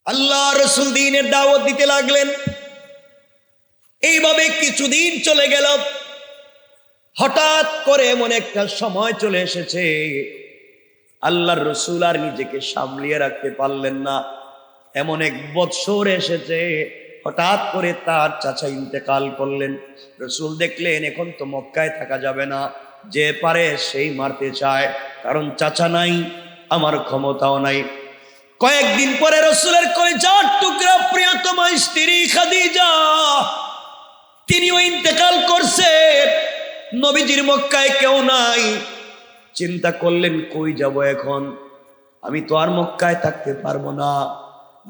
আল্লাহ রাসূল দ্বীনের দাওয়াত দিতে লাগলেন। এইভাবে কিছুদিন চলে গেল। হঠাৎ করে এমন একটা সময় চলে এসেছে, আল্লাহর রাসূল আর নিজেকে সামলিয়ে রাখতে পারলেন না। এমন এক বৎসর এসেছে, হঠাৎ করে তার চাচা ইন্তেকাল করলেন। রাসূল দেখলেন এখন তো মক্কায় থাকা যাবে না, যে পারে সেই মারতে চায়, কারণ চাচা নাই, আমার ক্ষমতাও নাই। কয়েকদিন পরে রাসূলের কলিজার টুকরা প্রিয়তমা স্ত্রী খাদিজা তিনিও ইন্তেকাল করছেন। নবীজির মক্কায় কেউ নাই। চিন্তা করলেন কই যাব এখন, আমি তো আর মক্কায় থাকতে পারবো না।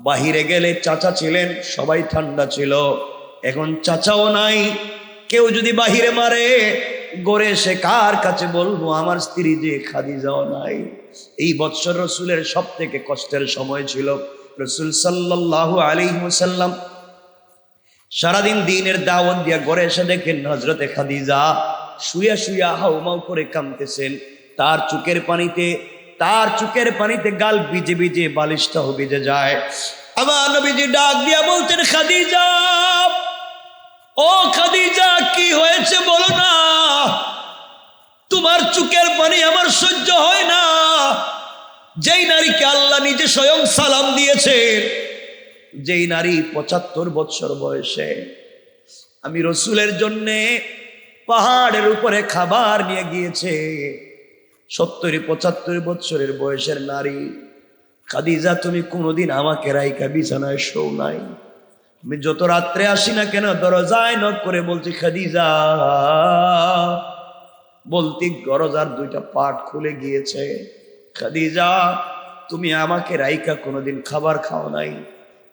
বাহিরে গেলে চাচা ছিলেন, সবাই ঠান্ডা ছিল, এখন চাচাও নাই। কেউ যদি বাহিরে মারে, গড়ে এসে কার কাছে বলবো আমার স্ত্রী যে খাদিজাও নাই। এই বৎসর রাসূলের সব থেকে কষ্টের সময় ছিল। রাসূল সাল্লাল্লাহু আলাইহি ওয়াসাল্লাম সারাদিন দ্বীনের দাওয়াত দিয়া ঘরে এসে দেখেন হযরতে খাদিজা শুয়া শুয়া হাউমাউ করে কাঁদতেছেন। তার চোখের পানিতে গাল ভিজে ভিজে বালিশটাও ভিজে যায়। আমার নবীজি ডাক দিয়া বলতেন, খাদিজা, ও খাদিজা, কি হয়েছে বলো না, তোমার চোখের পানি আমার সহ্য হয় না। যেই নারীকে আল্লাহ নিজে স্বয়ং সালাম দিয়েছেন, যেই নারী ৭৫ বছর বয়সে আমি রসুলের জন্যে পাহাড়ের উপরে খাবার নিয়ে গিয়েছে, ৭০-৭৫ বছরের বয়সের নারী খাদিজা, তুমি কোনোদিন আমাকে রাইকা বিছানায় শোও নাই। আমি যত রাত্রে আসি না কেন দরজায় নক করে বলছি খাদিজা, বলতি দরজার 2টা পাট খুলে গিয়েছে। খাদিজা, তুমি আমাকে রাইকা কোনোদিন খাবার খাও নাই,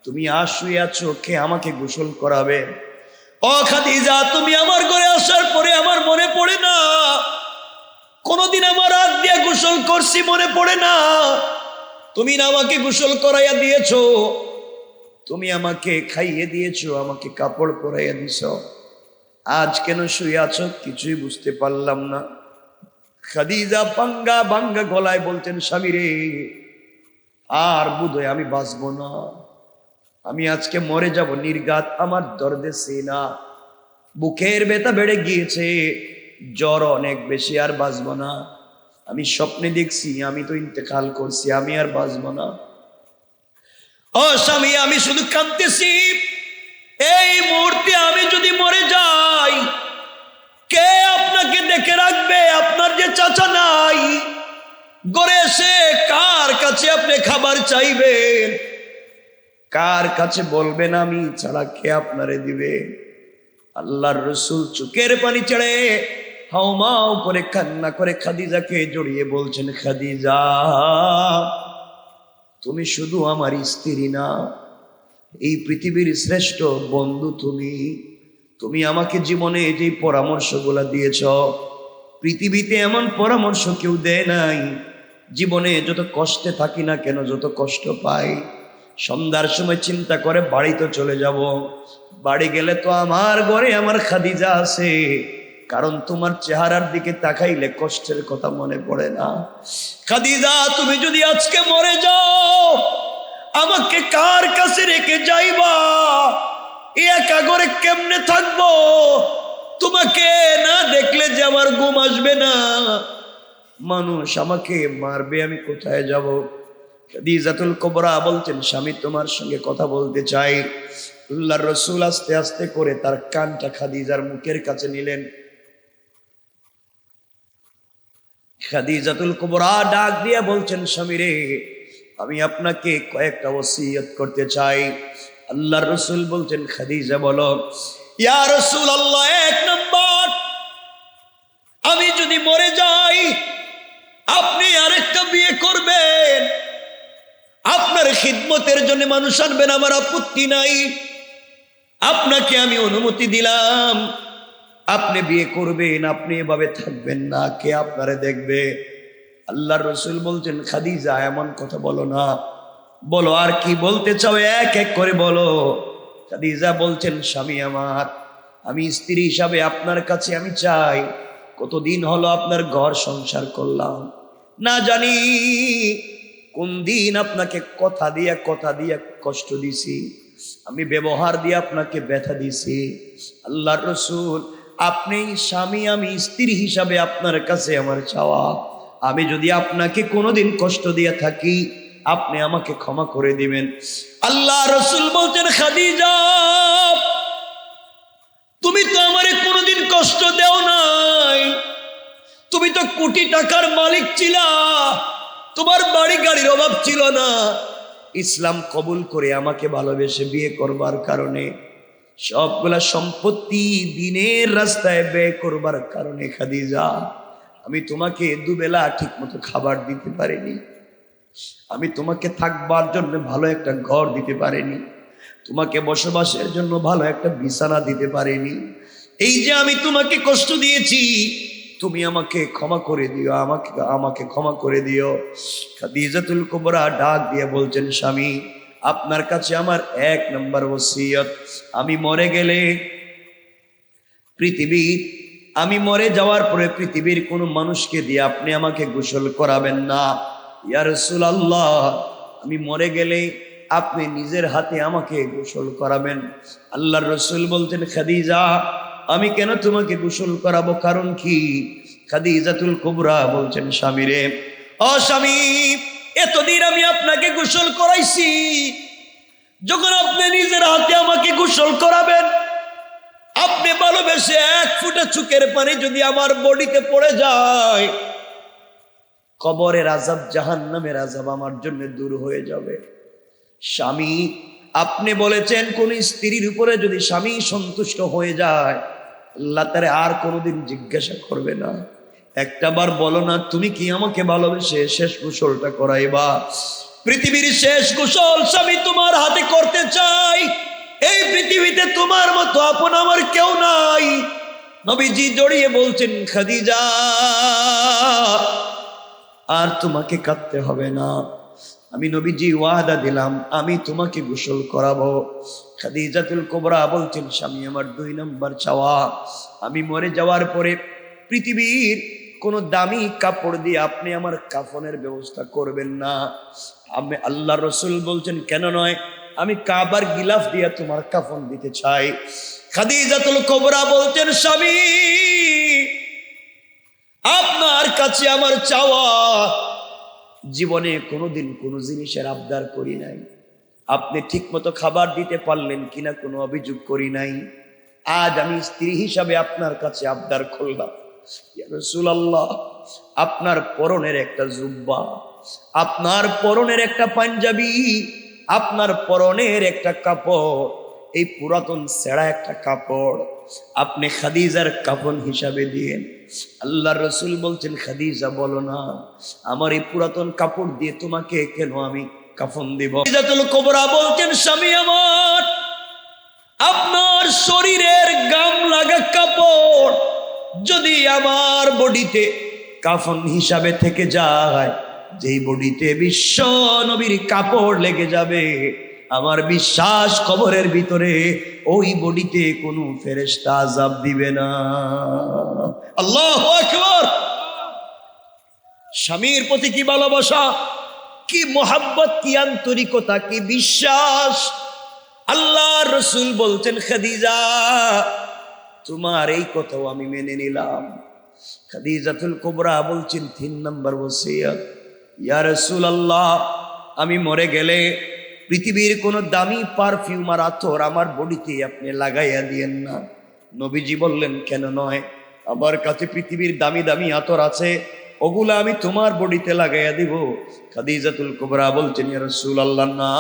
তুমি শুয়ে আছো, কে আমাকে গোসল করাবে? ও খাদিজা, তুমি আমার ঘরে আসার পরে আমার মনে পড়ে না, কোনোদিন আমার হাত দিয়ে গোসল করছি মনে পড়ে না। তুমি না আমাকে গোসল করাইয়া দিয়েছো, তুমি আমাকে খাইয়ে দিয়েছো, আমাকে কাপড় পরাইয়া দিছ, আজ কেন শুয়ে আছো কিছুই বুঝতে পারলাম না। খাদিজা ভাঙ্গা ভাঙ্গা গলায় বলতেন, স্বামী রে, আর বোধহয় আমি বাঁচবো না, আমি আজকে মরে যাব নির্ঘাত, আমার দর্দে সিনা, বুকের ব্যথা বেড়ে গিয়েছে, জ্বর অনেক বেশি, আর বাঁচবো না। আমি স্বপ্নে দেখছি আমি তো ইন্তেকাল করছি, আমি আর বাঁচবো না। ও স্বামী, আমি শুধু কাঁদতেছি, এই মুহূর্তে আমি যদি মরে যাই, কে আপনাকে দেখে রাখবে? আপনার যে চাচা নাই, ঘরে এসে কার কাছে আপনি খাবার চাইবেন, কার কাছে বলবেন আমি ছাড়া কে আপনারে দিবে? আল্লাহর রাসূল চোখের পানি ছেড়ে হাউমাউ করে কান্না করে খাদিজাকে জড়িয়ে বলছেন, খাদিজা, তুমি শুধু আমার স্ত্রী না, এই পৃথিবীর শ্রেষ্ঠ বন্ধু তুমি। তুমি আমাকে জীবনে যে পরামর্শগুলা দিয়েছ, পৃথিবীতে এমন পরামর্শ কেউ দেয় নাই। জীবনে যত কষ্টে থাকি না কেন, যত কষ্ট পাই, সন্ধ্যার সময় চিন্তা করে বাড়ি তো চলে যাব, বাড়ি গেলে তো আমার ঘরে আমার খাদিজা আছে, কারণ তোমার চেহারার দিকে তাকাইলে কষ্টের কথা মনে পড়ে না। খাদিজা, তুমি যদি আজকে মরে যাও, আমাকে কার কাছে রেখে যাইবা? একা ঘরে কেমনে থাকবো? তোমাকে না দেখলে যে আমার ঘুম আসবে না, মানুষ আমাকে মারবে, আমি কোথায় যাব? খাদিজাতুল কুবরা বলছেন, স্বামী তোমার সঙ্গে কথা বলতে চাই। আল্লাহর রাসূল আস্তে আস্তে করে তার কানটা খাদিজার মুখের কাছে নিলেন। খাদিজাতুল কুবরা ডাক দিয়ে বলছেন, স্বামী রে, আমি আপনাকে কয়েকটা ওসিয়ত করতে চাই। আল্লাহর রাসূল বলছেন, খাদিজা বলো। ইয়া রাসূলুল্লাহ, 1 নাম্বার, আমি যদি মরে যাই, আপনি আরেকটা বিয়ে করবেন, আপনার খিদমতের জন্য মানুষ আনবেন, আমার আপত্তি নাই, আপনাকে আমি অনুমতি দিলাম, আপনি বিয়ে করবেন, আপনি এভাবে থাকবেন না, কে আপনারে দেখবে? আল্লাহর রাসূল বলছেন, খাদিজা, এমন কথা বলো না, বলো আর কি বলতে চাও, এক এক করে বলো। খাদিজা বলছেন, স্বামী আমার, আমি স্ত্রী হিসাবে আপনার কাছে আমি চাই, কতদিন হলো আপনার ঘর সংসার করলাম, না জানি কোন দিন আপনাকে কথা দিয়া কষ্ট দিছি, আমি ব্যবহার দিয়ে আপনাকে ব্যথা দিছি। আল্লাহর রাসূল, আপনি স্বামী, আমি স্ত্রী হিসাবে আপনার কাছে আমার চাওয়া, আমি যদি আপনাকে কোনোদিন কষ্ট দিয়ে থাকি আপনি আমাকে ক্ষমা করে দিবেন। আল্লাহ রাসূল বলছেন, খাদিজা, তুমি তো আমারে কোনোদিন কষ্ট দেও নাই, তুমি তো কোটি টাকার মালিক ছিলা, তোমার বাড়ি গাড়ির অভাব ছিল না। ইসলাম কবুল করে আমাকে ভালোবেসে বিয়ে করবার কারণে, সবগুলা সম্পত্তি দিনের রাস্তায় ব্যয় করবার কারণে খাদিজা, আমি তোমাকে দুবেলা ঠিক মতো খাবার দিতে পারিনি, আমি তোমাকে থাকবার জন্য ভালো একটা ঘর দিতে পারিনি, তোমাকে বসবাসের জন্য ভালো একটা বিছানা দিতে পারিনি। এই যে আমি তোমাকে কষ্ট দিয়েছি, তুমি আমাকে ক্ষমা করে দিও, আমাকে ক্ষমা করে দিও। খাদিজাতুল কুবরা ডাক দিয়ে বলছেন, স্বামী, আপনার কাছে আমার 1 নম্বর ওসিয়ত, আমি মরে গেলে আমি মরে যাওয়ার পরে পৃথিবীর কোনো মানুষকে দিয়ে আপনি আমাকে গোসল করাবেন না। ইয়া রাসূলুল্লাহ, আমি মরে গেলে আপনি নিজের হাতে আমাকে গোসল করাবেন। আল্লাহর রাসূল বলতেন, খাদিজা, আমি কেন তোমাকে গোসল করাবো, কারণ কি? খাদিজাতুল কুবরা বলছেন, স্বামী রে, ও স্বামী, এতদিন আমি আপনাকে গোসল করাইছি, যখন আপনি নিজের হাতে আমাকে গোসল করাবেন, আপনি ভালোবেসে 1 ফোঁটা চোখের পানি যদি আমার বডিতে পড়ে যায়, কবরের আযাব, জাহান্নামের আযাব আমার জন্য দূর হয়ে যাবে। স্বামী, আপনি বলেছেন কোন স্ত্রীর উপরে যদি স্বামী সন্তুষ্ট হয়ে যায়, আল্লাহ তারে আর কোনোদিন জিজ্ঞাসা করবে না। একটাবার বলো না, তুমি কি আমাকে ভালোবেসে শেষ গোসলটা করাইবা? পৃথিবীর শেষ গোসল স্বামী তোমার হাতে করতে চাই। এই পৃথিবীতে তোমার মতো আপন আমার কেউ নাই। নবীজি জড়িয়ে বলছেন, খাদিজা, আর তোমাকে কাঁদতে হবে না, আমি নবীজি ওয়াদা দিলাম আমি তোমাকে গোসল করাবো। খাদিজাতুল কুবরা বলছেন, স্বামী, আমার 2 নম্বর চাওয়া, আমি মরে যাওয়ার পরে পৃথিবীর কোন দামি কাপড় দিয়ে আপনি আমার কাফনের ব্যবস্থা করবেন না। আমি আল্লাহর রাসূল বলছেন, কেন নয়, আমি কাবার গিলাফ দিয়ে তোমার কাফন দিতে চাই। খাদিজাতুল কুবরা বলছেন, স্বামী, আপনার কাছে আমার চাওয়া, জীবনে কোনোদিন কোনো জিনিসের আবদার করি নাই, আপনি ঠিক মতো খাবার দিতে পারলেন কিনা কোনো অভিযোগ করি নাই। আজ আমি স্ত্রী হিসাবে আপনার কাছে আবদার করলাম, ইয়া রাসূলুল্লাহ, আপনার পরনের একটা জুব্বা, আপনার পরনের একটা পাঞ্জাবি, আপনার পরনের একটা কাপড়, এই পুরাতন ছেঁড়া একটা কাপড় আপনি খাদিজার কাফন হিসাবে দিয়েন। আল্লাহর রাসূল বলছেন, খাদিজা, বলো না, আমার এই পুরাতন কাপড় দিয়ে তোমাকে কেন আমি কাফন দিব? খাদিজাতুল কুবরা বলছেন, স্বামী আমার, আপনার শরীরের গাম লাগা কাপড় যদি আমার বডিতে কাফন হিসাবে থেকে যায়, যেই বডিতে বিশ্ব নবীর কাপড় লেগে যাবে, আমার বিশ্বাস কবরের ভিতরে ওই বডিতে কোনো ফেরেশতা আযাব দিবে না। আল্লাহু আকবার! স্বামীর প্রতি কি ভালোবাসা, কি মোহাব্বত, কি আন্তরিকতা, কি বিশ্বাস! আল্লাহর রাসূল বলছেন, খাদিজা, তোমার এই কথাও আমি মেনে নিলাম। খাদিজাতুল কুবরা বলছেন, 3 নম্বর ওসিয়ত, ইয়া রাসূলুল্লাহ, আমি মরে গেলে পৃথিবীর কোন দামি পারফিউম আর আতর আমার বডিতে আপনি লাগাইয়া দিয়েন না। নবীজি বললেন, কেন নয়, আমার কাছে পৃথিবীর দামি দামি আতর আছে, ওগুলা আমি তোমার বডিতে লাগাইয়া দিব। খাদিজাতুল কুবরা বলছেন, ইয়া রাসূলুল্লাহ, না,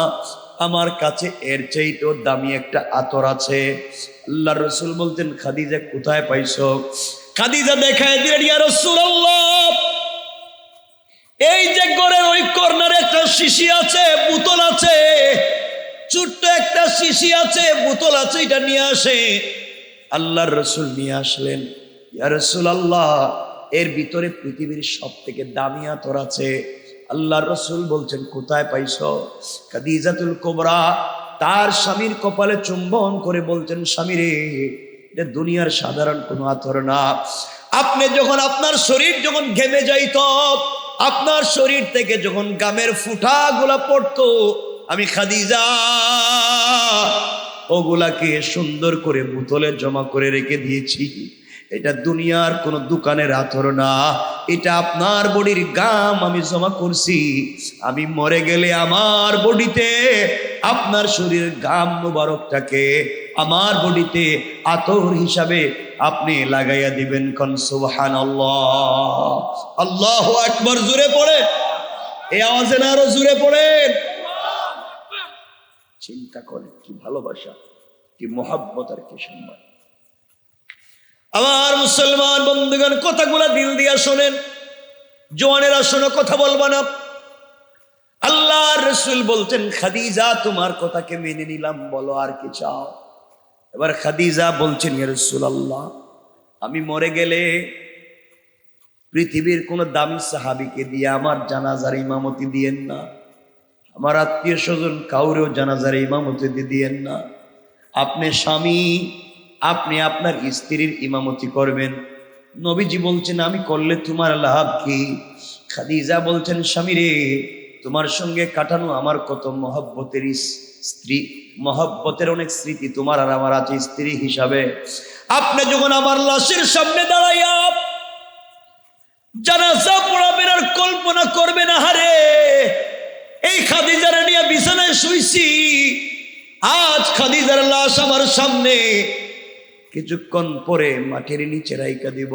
আমার কাছে এর চাইতেও দামি একটা আতর আছে। আল্লাহর রাসূল বলতেন, খাদিজা, কোথায় পাইছো? খাদিজা দেখায় দিলেন, ইয়া রাসূলুল্লাহ, এই যে ঘরের ওই কর্নারে একটা শিশি আছে, বোতল আছে, ছোট্ট একটা শিশি আছে, বোতল আছে, এটা নিয়ে আসে। আল্লাহর রাসূল নিয়ে আসলেন। ইয়া রাসূলুল্লাহ, এর ভিতরে পৃথিবীর সবথেকে দামি আতর আছে। আল্লাহর রাসূল বলছেন, কোথায় পাইছো? খাদিজাতুল কুবরা তার স্বামীর কপালে চুম্বন করে বলছেন, স্বামী রে, এটা দুনিয়ার সাধারণ কোনো আতর না। আপনি যখন আপনার শরীর যখন ঘেমে যাইত, আপনার শরীর থেকে যখন গামের ফুটাগুলা পড়তো, আমি খাদিজা ওগুলাকে সুন্দর করে বোতলে জমা করে রেখে দিয়েছি। এটা দুনিয়ার কোন দোকানের আতর না, এটা আপনার বডির গাম আমি জমা করছি। আমি মরে গেলে আমার বডিতে আপনার শরীরের গাম মুবারকটাকে আমার বডিতে আতর হিসাবে আপনি লাগাইয়া দিবেন। কোন সুবহানাল্লাহ, আল্লাহু আকবার। জোরে পড়ে, এই আওয়াজে না আরো জোরে পড়েন। চিন্তা করেন কি ভালোবাসা, কি মোহাব্বত আর কি সম্মান। আমার মুসলমান বন্ধুগণ, কথাগুলা দিল দিয়া শোনেন। জওয়ানেরা শোনো, কথা বলবা না। আল্লাহর রাসূল বলতেন, খাদিজা তোমার কথাকে মেনে নিলাম, বলো আর কি চাও। এবার খাদিজা বলছেন, ইয়া রাসূলুল্লাহ, আমি মরে গেলে পৃথিবীর কোন দামি সাহাবীকে দিয়ে আমার জানাজার ইমামতি দিয়েন না, আমার আত্মীয় স্বজন কাউরেও জানাজার ইমামতি দিয়েন না। আপনি স্বামী, আপনি আপনার স্ত্রীর ইমামতি করবেন। নবীজি বলছেন, আমি করলে তোমার লাভ কি? খাদিজা বলছেন, স্বামী রে, তোমার সঙ্গে কাটানো আমার কত মহব্বতের স্ত্রী, মহব্বতের অনেক স্মৃতি তোমার আর আমার আছে স্ত্রী হিসাবে। আপনি যখন আমার লাশের সামনে দাঁড়াইয়া জানাজা পড়াবেন আর কল্পনা করবেন, আহারে এই খাদিজার নিয়ে বিছানায় শুইছি, আজ খাদিজার লাশ আমার সামনে, কিছুক্ষণ পরে মাটির নিচে রাইখা দিব।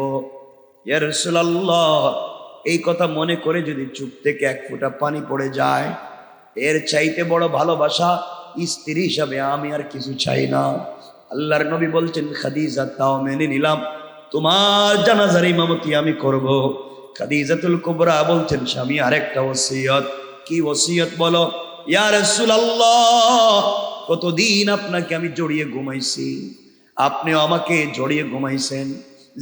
ইয়া রাসূলুল্লাহ, এই কথা মনে করে যদি চুপ থেকে এক ফোঁটা পানি পড়ে যায়, এর চাইতে বড় ভালোবাসা স্ত্রী হিসাবে আমি আর কিছু চাই না। আল্লাহর নবী বলছেন, খাদিজা তাও মেনে নিলাম, তোমার জানাজার ইমামতি আমি করব। খাদিজাতুল কুবরা বলছেন, স্বামী আরেকটা ওসিয়ত। কি ওসিয়ত বলো? ইয়া রাসূলুল্লাহ, কতদিন আপনাকে আমি জড়িয়ে ঘুমাইছি, আপনিও আমাকে জড়িয়ে ঘুমাইছেন।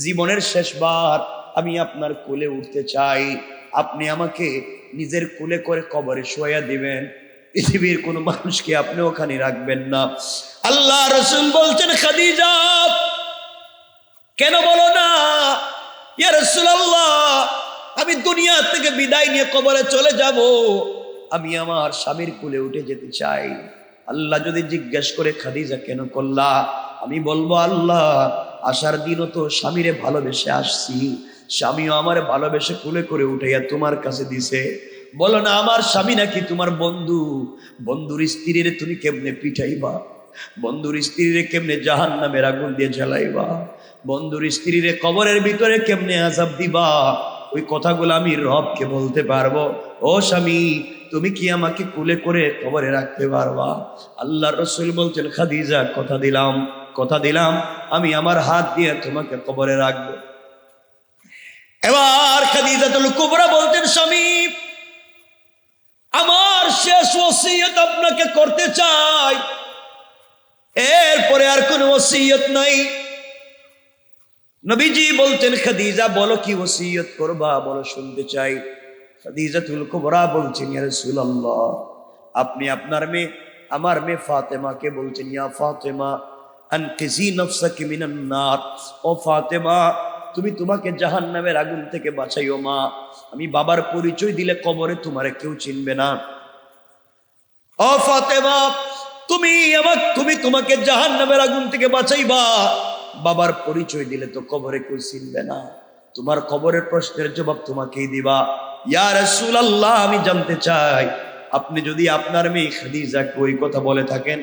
জীবনের শেষবার আমি আপনার কোলে উঠতে চাই, আপনি আমাকে নিজের কোলে করে কবরে শোয়া দিবেন। পৃথিবীর কোনো মানুষকে আপনি ওখানে রাখবেন না। আল্লাহ রাসূল বলছেন, খাদিজা কেন বলো না? ইয়া রাসূলুল্লাহ, আমি দুনিয়া থেকে বিদায় নিয়ে কবরে চলে যাব, আমি আমার স্বামীর কোলে উঠে যেতে চাই। আল্লাহ যদি জিজ্ঞেস করে, খাদিজা কেন করলা? আমি বলবো, আল্লাহ আসার দিনও তো স্বামীরে ভালোবেসে আসছি, স্বামীও আমার ভালোবেসে কোলে করে উঠাইয়া তোমার কাছে দিছে। বলো না, আমার স্বামী নাকি তোমার বন্ধু, বন্ধুর স্ত্রীরে তুমি কেমনে পিঠাইবা, বন্ধুর স্ত্রীরে কেমনে জাহান্নামের আগুন দিয়ে জ্বালাইবা, বন্ধুর স্ত্রীরে কবরের ভিতরে কেমনে আযাব দিবা, ওই কথাগুলো আমি রবকে বলতে পারবো। ও স্বামী, তুমি কি আমাকে কোলে করে কবরে রাখতে পারবা? আল্লাহর রাসূল বলছেন, খাদিজা কথা দিলাম, কথা দিলাম, আমি আমার হাত দিয়ে তোমাকে কবরে রাখবো। এবার খাদিজাতুল কুবরা বলতেন, স্বামী আমার শেষ ওসিয়ত আপনাকে করতে চাই, এরপরে আর কোনো ওসিয়ত নাই। নবীজি বলতেন, খাদিজা বলো কি ওসিয়ত করবা, বলো শুনতে চাই। খাদিজাতুল কুবরা বলছেন, ইয়া রাসূলুল্লাহ, আপনি আপনার মেয়ে, আমার মেয়ে ফাতেমাকে বলছেন, ইয়া ফাতেমা আনকিজি নাফসাকি মিনান নার, ও ফাতেমা তুমি তোমাকে জাহান্নামের আগুন থেকে বাঁচাইও মা। আমি বাবার পরিচয় দিলে কবরে তোমারে কেউ চিনবে না। ও ফাতেমা, তুমি তোমাকে জাহান্নামের আগুন থেকে বাঁচাইবা, বাবার পরিচয় দিলে তো কবরে কেউ চিনবে না, তোমার কবরের প্রশ্নের জবাব তোমাকেই দিবা। ইয়া রাসূলুল্লাহ, আমি জানতে চাই, আপনি যদি আপনার মেয়ে খাদিজাকে ওই কথা বলে থাকেন,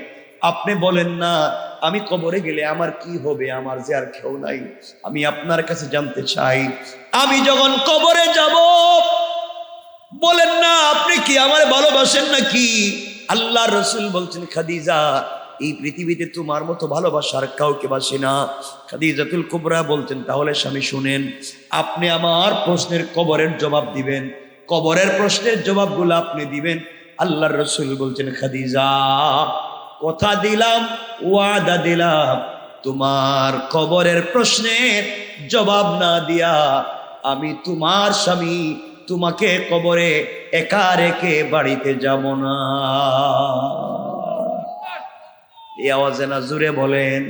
আপনি বলেন না আমি কবরে গেলে আমার কি হবে, আমার যে আর কেউ নাই। আমি আপনার কাছে জানতে চাই, আমি যখন কবরে যাব, বলেন না আপনি কি আমার ভালোবাসেন নাকি? আল্লাহর রাসূল বলছেন, খাদিজা এই পৃথিবীতে তোমার মতো ভালোবাসার কাউকে বাসি না। খাদিজাতুল কুবরা বলতেন, তাহলে স্বামী শুনেন, আপনি আমার প্রশ্নের কবরের জবাব দিবেন, কবরের প্রশ্নের জবাবগুলো আপনি দিবেন। আল্লাহর রাসূল বলছেন, খাদিজা কথা দিলাম, ওয়াদা দিলাম, তোমার কবরের প্রশ্নের জবাব না দিয়া আমি তোমার স্বামী তোমাকে কবরে একা রেখে বাড়িতে যাব না। এই আওয়াজে না জোরে বলেন,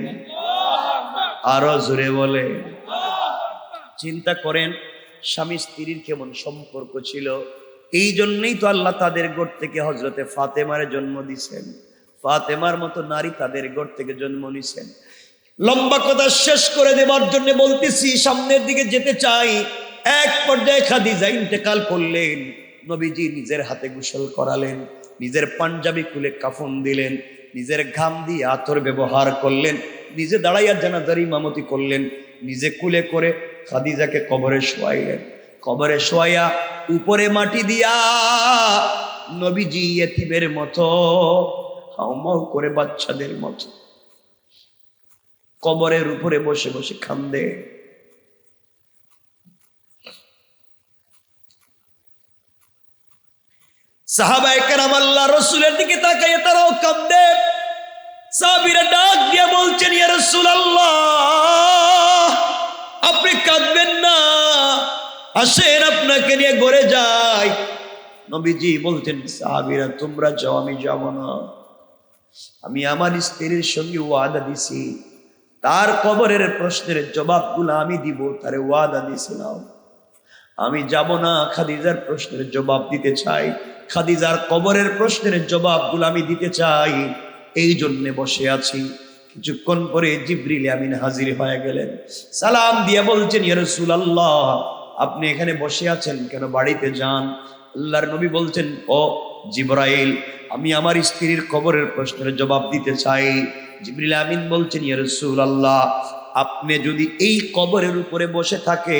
আরো জোরে বলে। চিন্তা করেন স্বামী স্ত্রীর কেমন সম্পর্ক ছিল। এই জন্যই তো আল্লাহ তাদের ঘর থেকে হজরতে ফাতেমার জন্ম দিছেন। ফাতেমার মতো নারী তাদের ঘর থেকে জন্ম নিছেন। লম্বা কথা শেষ করে দেবার জন্য বলতেছি, সামনের দিকে যেতে চাই। এক পর্যায়ে খাদিজা ইন্তেকাল করলেন। নবীজি নিজের হাতে গোসল করালেন, নিজের পাঞ্জাবি খুলে কাফন দিলেন, নিজের ঘাম দিয়ে আতর ব্যবহার করলেন, নিজে দাঁড়াইয়া জানাজার ইমামতি করলেন, নিজে কুলে করে খাদিজাকে কবরে শোয়াইলেন। কবরে শোয়াইয়া উপরে মাটি দিয়া নবীজি ইয়েতিমের মতো হাউমাউ করে বাচ্চাদের মতো কবরের উপরে বসে বসে কান্দে। সাহাবায়ে কেরাম আল্লাহ রাসূলের দিকে তাকাইয়া তারাও কান্দে। সাহাবীরা ডাক দিয়ে বলছেন, ইয়া রাসূলুল্লাহ, আপনি কাঁদবেন না, আসেন আপনাকে নিয়ে ঘরে যাই। নবীজি বলছেন, সাহাবীরা তোমরা যাও, আমি যাব না। আমি আমার স্ত্রীর সঙ্গে ওয়াদা দিছি, তার কবরের প্রশ্নের জবাবগুলো আমি দিব, তারে ওয়াদা দিয়েছিলাম। আমি যাব না, খাদিজার প্রশ্নের জবাব দিতে চাই, খাদিজার কবরের প্রশ্নের জবাবগুলো আমি দিতে চাই, এই জন্যে বসে আছি। কিছুক্ষণ পরে জিবরিল আমিন হাজির হয়ে গেলেন। সালাম দিয়ে বলছেন, ইয়া রাসূলুল্লাহ, আপনি এখানে বসে আছেন কেন? বাড়িতে যান। আল্লাহর নবী বলছেন, ও জিবরাইল, আমি আমার স্ত্রীর কবরের প্রশ্নের জবাব দিতে চাই। জিবরিল আমিন বলছেন, ইয়া রাসূলুল্লাহ, আপনি যদি এই কবরের উপরে বসে থাকে,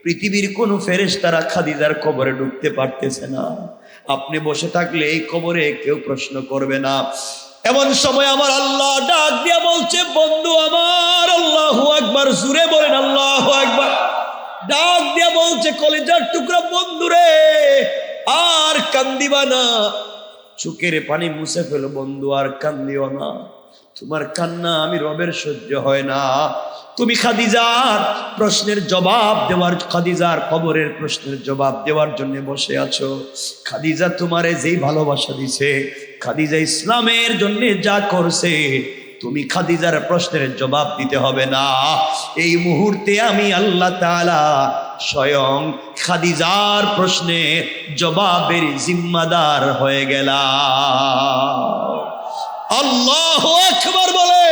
পৃথিবীর কোনো ফেরেশতারা খাদিজার কবরে ঢুকতে পারতেছে না। আপনি বসে থাকলে এই কবরে কেউ প্রশ্ন করবে না। এমন সময় আমার আল্লাহ ডাক দিয়া বলছে, বন্ধু আমার, আল্লাহু আকবার, জোরে বলেন আল্লাহু আকবার। ডাক দিয়া বলছে, কলিজার টুকরা বন্ধুরে, আর কান্দিবা না, চোখের পানি মুছে ফেলো বন্ধু, আর কান্দিও না। তোমার কান্না আমি রবের সহ্য হয় না। তুমি খাদিজার প্রশ্নের জবাব দেওয়ার, খাদিজার কবরের প্রশ্নের জবাব দেওয়ার জন্য বসে আছো। খাদিজা তোমারে যেই ভালোবাসা দিছে, খাদিজা ইসলামের জন্য যা করছে, তুমি খাদিজার প্রশ্নের জবাব দিতে হবে না। এই মুহূর্তে আমি আল্লাহ তাআলা স্বয়ং খাদিজার প্রশ্নের জবাবের জিম্মাদার হয়ে গেলাম। আল্লাহু আকবার বলে।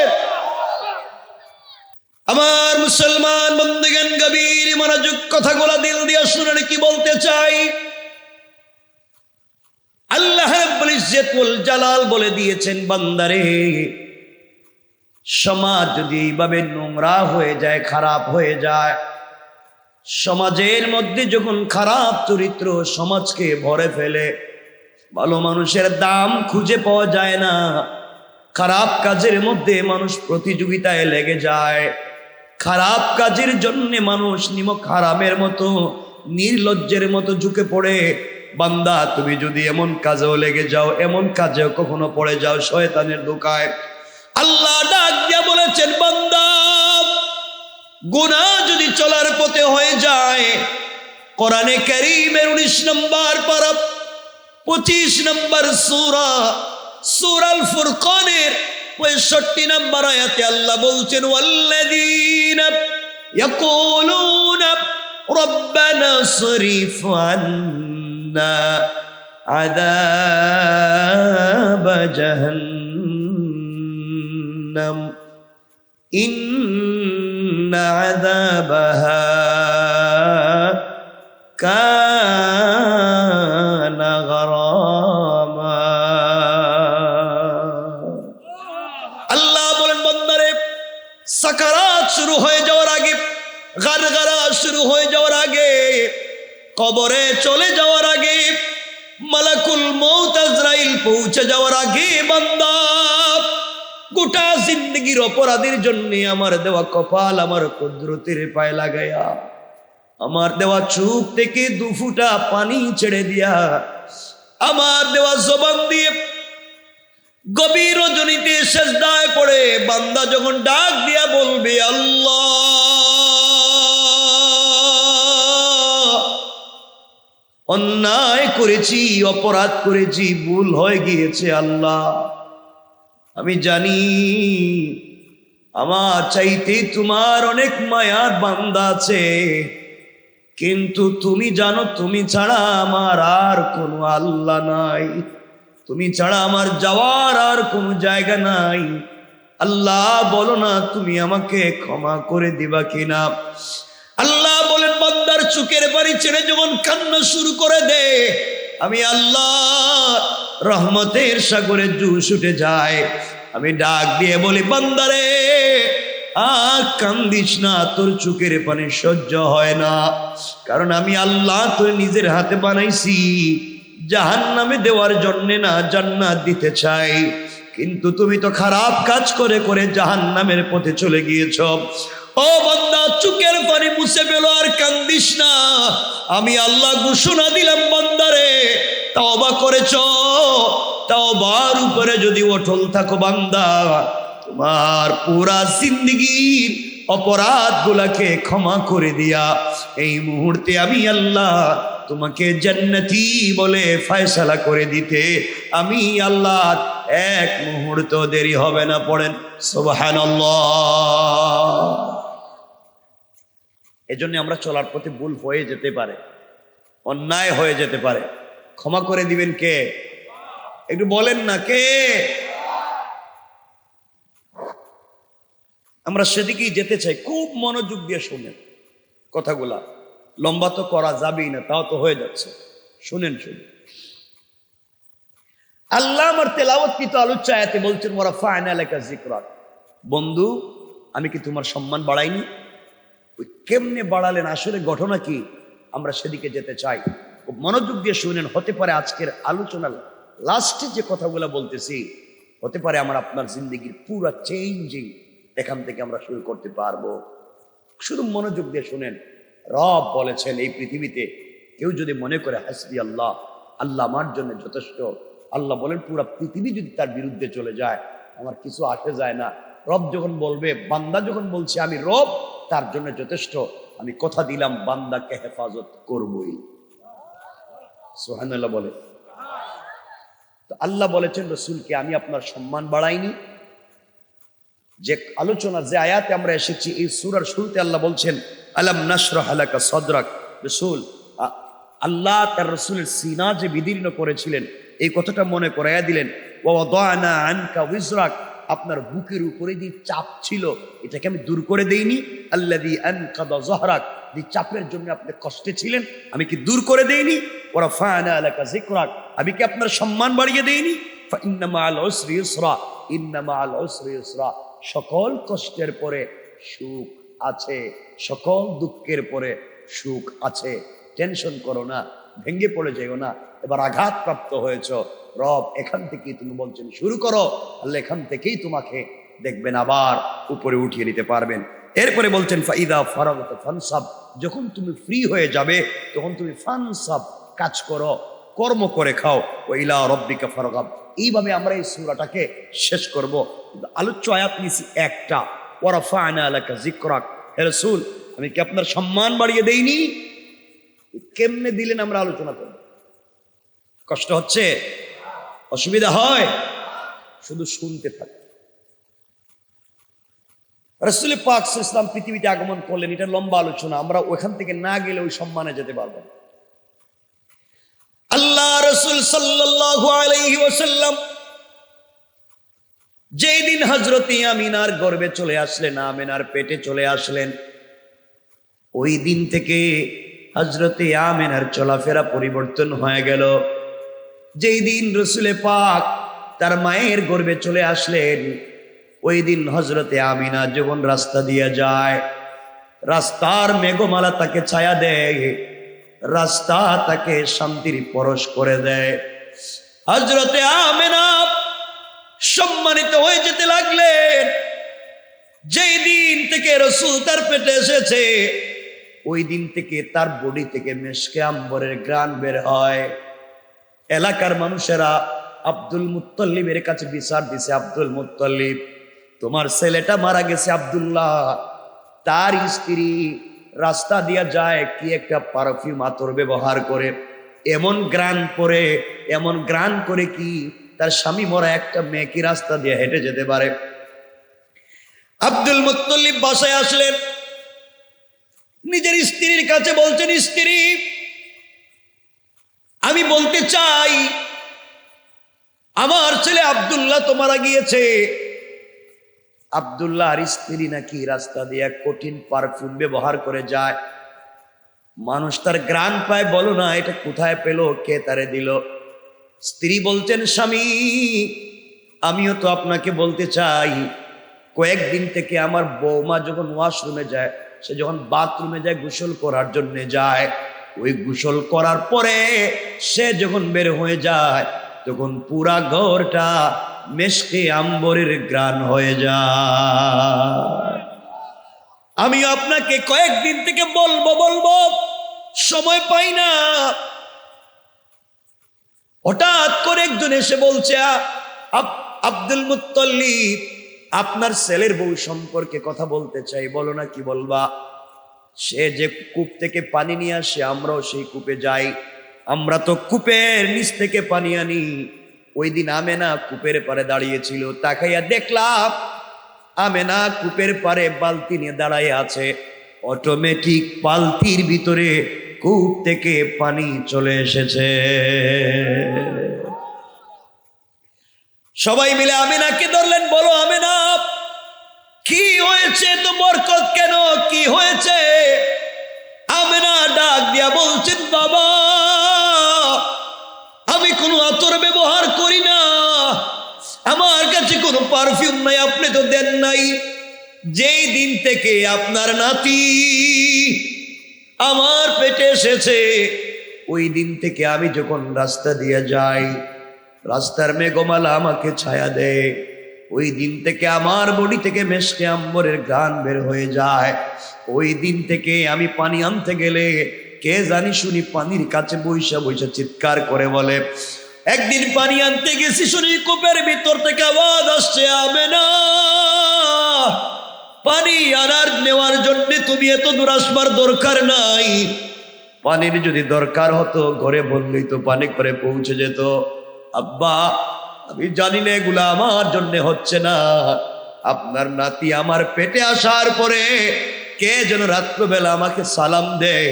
আমার মুসলমান বন্ধুগণ, গভীর মনোযোগ কথাগুলো দিল দিয়ে শুনে কি বলতে চাই। আল্লাহ রাব্বুল ইজ্জত ওয়াল জালাল বলে দিয়েছেন, বান্দারে, সমাজ যদি এইভাবে নোংরা হয়ে যায়, খারাপ হয়ে যায়, সমাজের মধ্যে যখন খারাপ চরিত্র সমাজকে ভরে ফেলে, ভালো মানুষের দাম খুঁজে পাওয়া যায় না, খারাপ কাজের মধ্যে মানুষ প্রতিযোগিতায় লেগে যায়, খারাপ কাজের জন্য মানুষ নিমক হারামের মতো, নির্লজ্জের মতো ঝুঁকে পড়ে। বান্দা, তুমি যদি এমন কাজেও লেগে যাও, এমন কাজেও কখনো পড়ে যাও শয়তানের ধোঁকায়, আল্লাহ ডাক দিয়া বলেছেন, বান্দা, গুনাহ যদি চলার পথে হয়ে যায়, কোরআনে কারীমের 19 নম্বর পারা 25 নম্বর সূরা, সূরাল ফুরকানের 65 নম্বর আয়াতে আল্লাহ বলছেন, ওয়াল্লাযীনা ইয়াকুলুনা রব্বানা সরিফ আন্না আযাব জাহান্নাম ইন্না আযাবাহা কানা গরামা। আল্লাহ বলেন, বান্দারে, সাকারাত শুরু হয়ে যাওয়ার আগে, গারগারা শুরু হয়ে যাওয়ার আগে, কবরে চলে যাওয়ার আগে, মালাকুল মউত আজরাইল পৌঁছে যাওয়ার আগে, বান্দা, গোটা জিন্দগির অপরাধের জন্য আমার দেওয়া কপাল আমার কুদরতের পায়ে লাগায়া, আমার দেওয়া চোখ থেকে 2 ফোঁটা পানি ছেড়ে দিয়া, আমার দেওয়া জবান দিয়ে গভীর রজনীতে সেজদায় পড়ে বান্দা যখন ডাক দিয়া বলবে, আল্লাহ, অন্যায় করেছি, অপরাধ করেছি, ভুল হয়ে গিয়েছে, আল্লাহ, আমি জানি আমার চাইতে তোমার অনেক মায়ার বান্দা আছে, কিন্তু তুমি জানো তুমি ছাড়া আমার আর কোনো আল্লাহ নাই, তুমি ছাড়া আমার যাওয়ার আর কোনো জায়গা নাই। আল্লাহ বলো না তুমি আমাকে ক্ষমা করে দিবা কিনা। আল্লাহ বলেন বান্দার চোখের পানি ছেড়ে যখন কান্না শুরু করে দে, আমি আল্লাহ রহমতের সাগরে জুস উঠে যায়। আমি ডাক দিয়ে বলি বান্দারে কান্দিস না, তোর চোখের পানি সহ্য হয় না, কারণ আমি আল্লাহ তোর নিজের হাতে বানাইছি জাহান্নামে দেওয়ার জন্য না, জান্নাত দিতে চাই। কিন্তু তুমি তো খারাপ কাজ করে করে জাহান্নামের পথে চলে গিয়েছ। ও বান্দা চোখের পানি মুছে ফেলো আর কান্দিস না। আমি আল্লাহ ঘোষণা দিলাম বান্দারে তওবা করেছ, তওবার উপরে যদি অটল থাকো বান্দা, তোমার পুরা জিন্দেগীর অপরাধ গুলাকে ক্ষমা করে দিয়া এই মুহূর্তে আমি আল্লাহ তোমাকে জান্নাতি বলে ফয়সালা করে দিতে আমি আল্লাহ এক মুহূর্ত দেরি হবে না। পড়েন সুবহানাল্লাহ। এজন্য আমরা চলার পথে ভুল হয়ে যেতে পারে, অন্যায় হয়ে যেতে পারে, ক্ষমা করে দিবেন কে? একটু বলেন না কে? আমরা সেদিকেই যেতে চাই। খুব মনোযোগ দিয়ে শুনেন কথাগুলা, লম্বা তো করা যাবেই না, তাও তো হয়ে যাচ্ছে। শুনেন শুনেন, আল্লাহ আমার তেলাওয়াতকৃত আলোচ্য আয়াতে বলছেন ওয়া রাফা'না লাকা যিকরাক। বন্ধু আমি কি তোমার সম্মান বাড়াইনি? ওই কেমনে বাড়ালেন, আসলে ঘটনা কি, আমরা সেদিকে যেতে চাই। খুব মনোযোগ দিয়ে শুনেন। হতে পারে আজকের আলোচনার লাস্টে যে কথাগুলো বলতেছি, হতে পারে আমার আপনার জিন্দগির পুরা চেঞ্জিং এখান থেকে আমরা শুরু করতে পারবো। শুধু মনোযোগ দিয়ে শুনেন। রব বলেছেন এই পৃথিবীতে কেউ যদি মনে করে হাসবি আল্লাহ, আল্লাহ আমার জন্য যথেষ্ট, আল্লাহ বলেন পুরা পৃথিবী যদি তার বিরুদ্ধে চলে যায় আমার কিছু আসে যায় না। রব যখন বলবে, বান্দা যখন বলছে আমি রব তার জন্য যথেষ্ট, আমি কথা দিলাম বান্দাকে হেফাজত করবই। সুবহানাল্লাহ বলে। তো আল্লাহ বলেছেন রসুলকে আমি আপনার সম্মান বাড়াইনি। যে আলোচনা যে আয়াতে আমরা এসেছি এই সূরার শুরুতে আল্লাহ বলছেন আলাম নাশরাহ লাকা সাদরাক। রসুল, আল্লাহ তার রসুলের সিনা যে বিদীর্ণ করেছিলেন এই কথাটা মনে করাইয়া দিলেন। ওয়া ওয়াদানা আনকা উযরাক, আপনার বুকের উপরে যে চাপ ছিল এটাকে আমি দূর করে দেইনি। আল্লাযী আনকাদা যহরাক, যে চাপের জন্য আপনি কষ্টে ছিলেন আমি কি দূর করে দেইনি? ওয়া রাফা'না লাকা যিকরাক, আমি কি আপনার সম্মান বাড়িয়ে দেইনি? ফা ইন্না মাআল উসরি ইউসরা, ইন্না মাআল উসরি ইউসরা, সকল কষ্টের পরে সুখ আছে, সকল দুঃখের পরে সুখ আছে। টেনশন করো না, ভেঙে পড়ে যাইও না। এবার আঘাতপ্রাপ্ত হয়েছ, রব এখান থেকেই তুমি বলছেন শুরু করো, আল্লাহ এখান থেকেই তোমাকে দেখবেন আবার উপরে উঠিয়ে নিতে পারবেন। এরপরে বলছেন ফাইদা ফারাগতা ফানসাব, যখন তুমি ফ্রি হয়ে যাবে তখন তুমি ফানসাব, কাজ করো, কর্ম করে খাও। ওয়া ইলা রাব্বিকা ফারগাব। এইভাবে আমরা এই সূরাটাকে শেষ করব। আলোচ্য আয়াত নিছি একটা, ওয়া রাফা'না লাকা যিকরাক। হে রাসূল আমি কি আপনার সম্মান বাড়িয়ে দেইনি? কেমনে দিলেন আমরা আলোচনা করব। কষ্ট হচ্ছে, অসুবিধা হয়, শুধু শুনতে থাকে। রাসূল পাক সাল্লাল্লাহু আলাইহি ওয়াসাল্লাম পৃথিবীতে আগমন করলেন, এটা লম্বা আলোচনা, আমরা ওখান থেকে না গেলে ওই সম্মানে যেতে পারবো না। আল্লাহ রাসূল সাল্লাল্লাহু আলাইহি ওয়াসাল্লাম যেই দিন হযরত আমিনার গর্ভে চলে আসলেন, আমিনার পেটে চলে আসলেন, ওই দিন থেকে হযরত আমিনার চলাফেরা পরিবর্তন হয়ে গেল। যেই দিন রসুলে পাক তার মায়ের গর্ভে চলে আসলেন, ওই দিন হযরত আমিনা যখন রাস্তা দিয়ে যায়, রাস্তার মেঘমালা তাকে ছায়া দেয়, রাস্তা তাকে শান্তির পরশ করে দেয়। হযরত আমিনা সম্মানিত হয়ে যেতে লাগলেন। যেই দিন থেকে রসুল তার পেটে এসেছে ওই দিন থেকে তার বডি থেকে মেশকে আম্বরের ঘ্রাণ বের হয়। এলাকার মানুষেরা আব্দুল মুত্তালিবের কাছে বিচার দিছে, আব্দুল মুত্তালিব তোমার ছেলেটা মারা গেছে আব্দুল্লাহ, তার স্ত্রী রাস্তা দিয়া যায় কি একটা পারফিউম আতর ব্যবহার করে, এমন গ্রান পরে, এমন গ্রান করে কি তার স্বামী মরা একটা মেয়ে কি রাস্তা দিয়ে হেঁটে যেতে পারে? আব্দুল মুত্তালিব বাসায় আসলেন, নিজের স্ত্রীর কাছে বলছেন, স্ত্রী আমি বলতে চাই আমার ছেলে আব্দুল্লাহ তো মারা গিয়েছে। আব্দুল্লাহ আর স্ত্রী নাকি রাস্তা দিয়ে কঠিন পারফিউম ব্যবহার করে যায়, মানুষ তার ঘ্রাণ পায়, বলো না এটা কোথায় পেল, কে তারে দিল? স্ত্রী বলছেন, স্বামী আমিও তো আপনাকে বলতে চাই, কয়েকদিন থেকে আমার বৌমা যখন ওয়াশরুমে যায়, সে যখন বাথরুমে যায় গোসল করার জন্য যায়, ওই গোসল করার পরে সে যখন বের হয়ে যায় তখন পুরা ঘরটা মেশকে আম্বরের ঘ্রাণ হয়ে যায়। আমি আপনাকে কয়েকদিন থেকে বলবো সময় পাই না। হঠাৎ করে একজন এসে বলছে, আব্দুল মুত্তালিব আপনার ছেলের বউ সম্পর্কে কথা বলতে চাই, বলো না কি বলবা? সে যে কূপ থেকে পানি নিয়ে আসে, আমরাও সেই কূপে যাই, আমরা তো কূপের নিচ থেকে পানি আনি। ওই দিন আমেনা কূপের পারে দাঁড়িয়েছিল, তাকাইয়া দেখলাম আমেনা কূপের পারে বালতি নিয়ে দাঁড়ায় আছে, অটোমেটিক বালতির ভিতরে কূপ থেকে পানি চলে এসেছে। সবাই মিলে আমেনাকে ধরলেন, বলো আমেনা কি হয়েছে, তো বরকত কেন, কি হয়েছে? আমেনা ডাক দিয়া বলছেন, বাবা আমি কোনো আতর ব্যবহার করি না, আমার কাছে কোনো পারফিউম নাই, আপনি তো দেন নাই। যেই দিন থেকে আপনার নাতি আমার পেটে এসেছে, ওই দিন থেকে আমি যখন রাস্তা দিয়ে যাই, রাস্তার মেঘমালা আমাকে ছায়া দেয়, ওই দিন থেকে আমার বডি থেকে মেশকে আম্বরের ঘ্রাণ বের হয়ে যায়। ওই দিন থেকে আমি পানি আনতে গেলে কে জানি শুনি পানির কাছে বৈশা বৈশা চিৎকার করে বলে, একদিন পানি আনতে গেছি, শুনি কূপের ভিতর থেকে আওয়াজ আসছে, আমেনা পানি আনার নেওয়ার জন্য তুমি এত দূর আসবার দরকার নাই, পানির যদি দরকার হতো ঘরে বললেই তো পানি করে পৌঁছে যেত। আব্বা আমি জানি না এগুলা আমার জন্য হচ্ছে না, আপনার নাতি আমার পেটে আসার পরে কে যেন রাত্রবেলা আমাকে সালাম দেয়,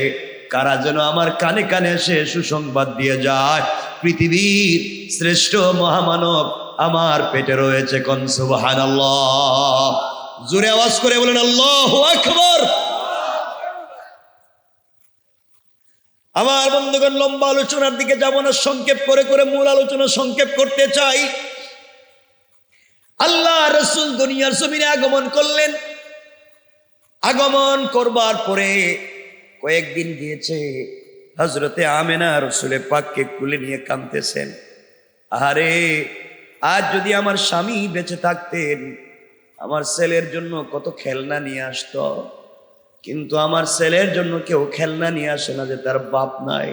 কারা যেন আমার কানে কানে এসে সুসংবাদ দিয়ে যায়, পৃথিবীর শ্রেষ্ঠ মহামানব আমার পেটে রয়েছে। কোন সুবহানাল্লাহ, জোরে আওয়াজ করে বলেন আল্লাহু আকবার। আমার বন্ধুগণ, লম্বা আলোচনার দিকে যাব না, সংক্ষেপ করে করে মূল আলোচনা সংক্ষেপ করতে চাই। আল্লাহ রাসূল দুনিয়ার জমিনে আগমন করলেন, আগমন করবার পরে কয়েকদিন গিয়েছে, হযরতে আমেনা রাসূলের পাককে কুলে নিয়ে কাঁদতেছেন, আরে আজ যদি আমার স্বামী বেঁচে থাকতেন আমার ছেলের জন্য কত খেলনা নিয়ে আসতো, কিন্তু আমার ছেলের জন্য কেউ খেলনা নিয়ে আসে না যে তার বাপ নাই।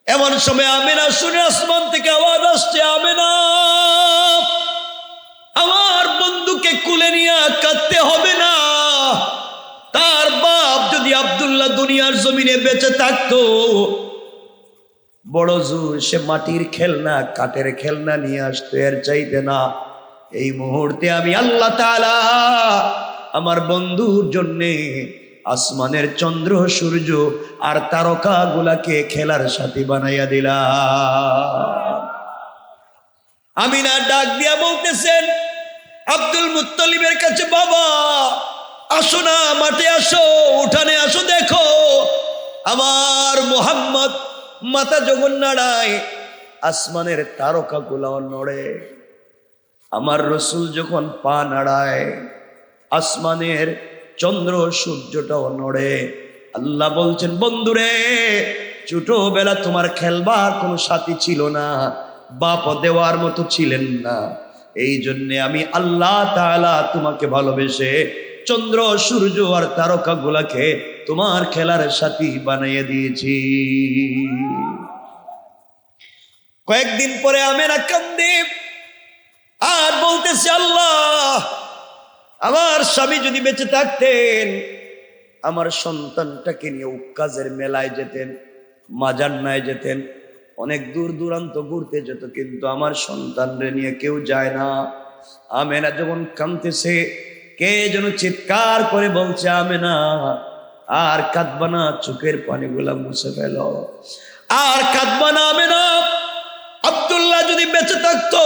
এমন সময় আমেনা শুনে আসমান থেকে আওয়াজ আসছে, আমেনা আমার বন্ধুকে কুলে নিয়ে কাঁদতে হবে না, তার বাপ যদি আব্দুল্লাহ দুনিয়ার জমিনে বেঁচে থাকতো, বড় জোর সে মাটির খেলনা কাঠের খেলনা নিয়ে আসতো, এর চাইতে না। এই মুহূর্তে আমি আল্লাহ তাআলা আমার বন্ধুর জন্যে আসমানের চন্দ্র সূর্য আর তারকা গুলাকে খেলার সাথী বানাইয়া দিলাম। আমিনা ডাক দিয়া বলতেছেন আব্দুল মুত্তালিবের কাছে, বাবা আসো না, মাঠে আসো, উঠানে আসো, দেখো আমার মুহাম্মদ মাথা যখন নাড়ায় আসমানের তারকা গুলাও নড়ে, আমার রসুল যখন পা নাড়ায় আসমানের চন্দ্র সূর্যটাও নড়ে। আল্লাহ বলছেন, বন্ধুরে ছোটবেলা তোমার খেলবার কোনো সাথী ছিল না, বাপ দেওয়ার মতো ছিলেন না, এই জন্যে আমি আল্লাহ তাআলা তোমাকে ভালোবেসে চন্দ্র সূর্য আর তারকা গুলাকে তোমার খেলার সাথী বানিয়ে দিয়েছি। কয়েকদিন পরে আমেনা কান্দে আর বলতেছে, আল্লাহ আমার স্বামী যদি বেঁচে থাকতেন আমার সন্তানটাকে নিয়ে উক্কাজের মেলায় যেতেন, মাজান্নায় যেতেন, অনেক দূর দূরান্ত ঘুরতে যেত, কিন্তু আমার সন্তানরে নিয়ে কেউ যায় না। আমেনা যখন কাঁদতেছে কে যেন চিৎকার করে বলছে, আমেনা আর কাঁদবা না, চোখের পানিগুলা মুছে ফেলো, আর কাঁদবা না। আমেনা আব্দুল্লাহ যদি বেঁচে থাকতো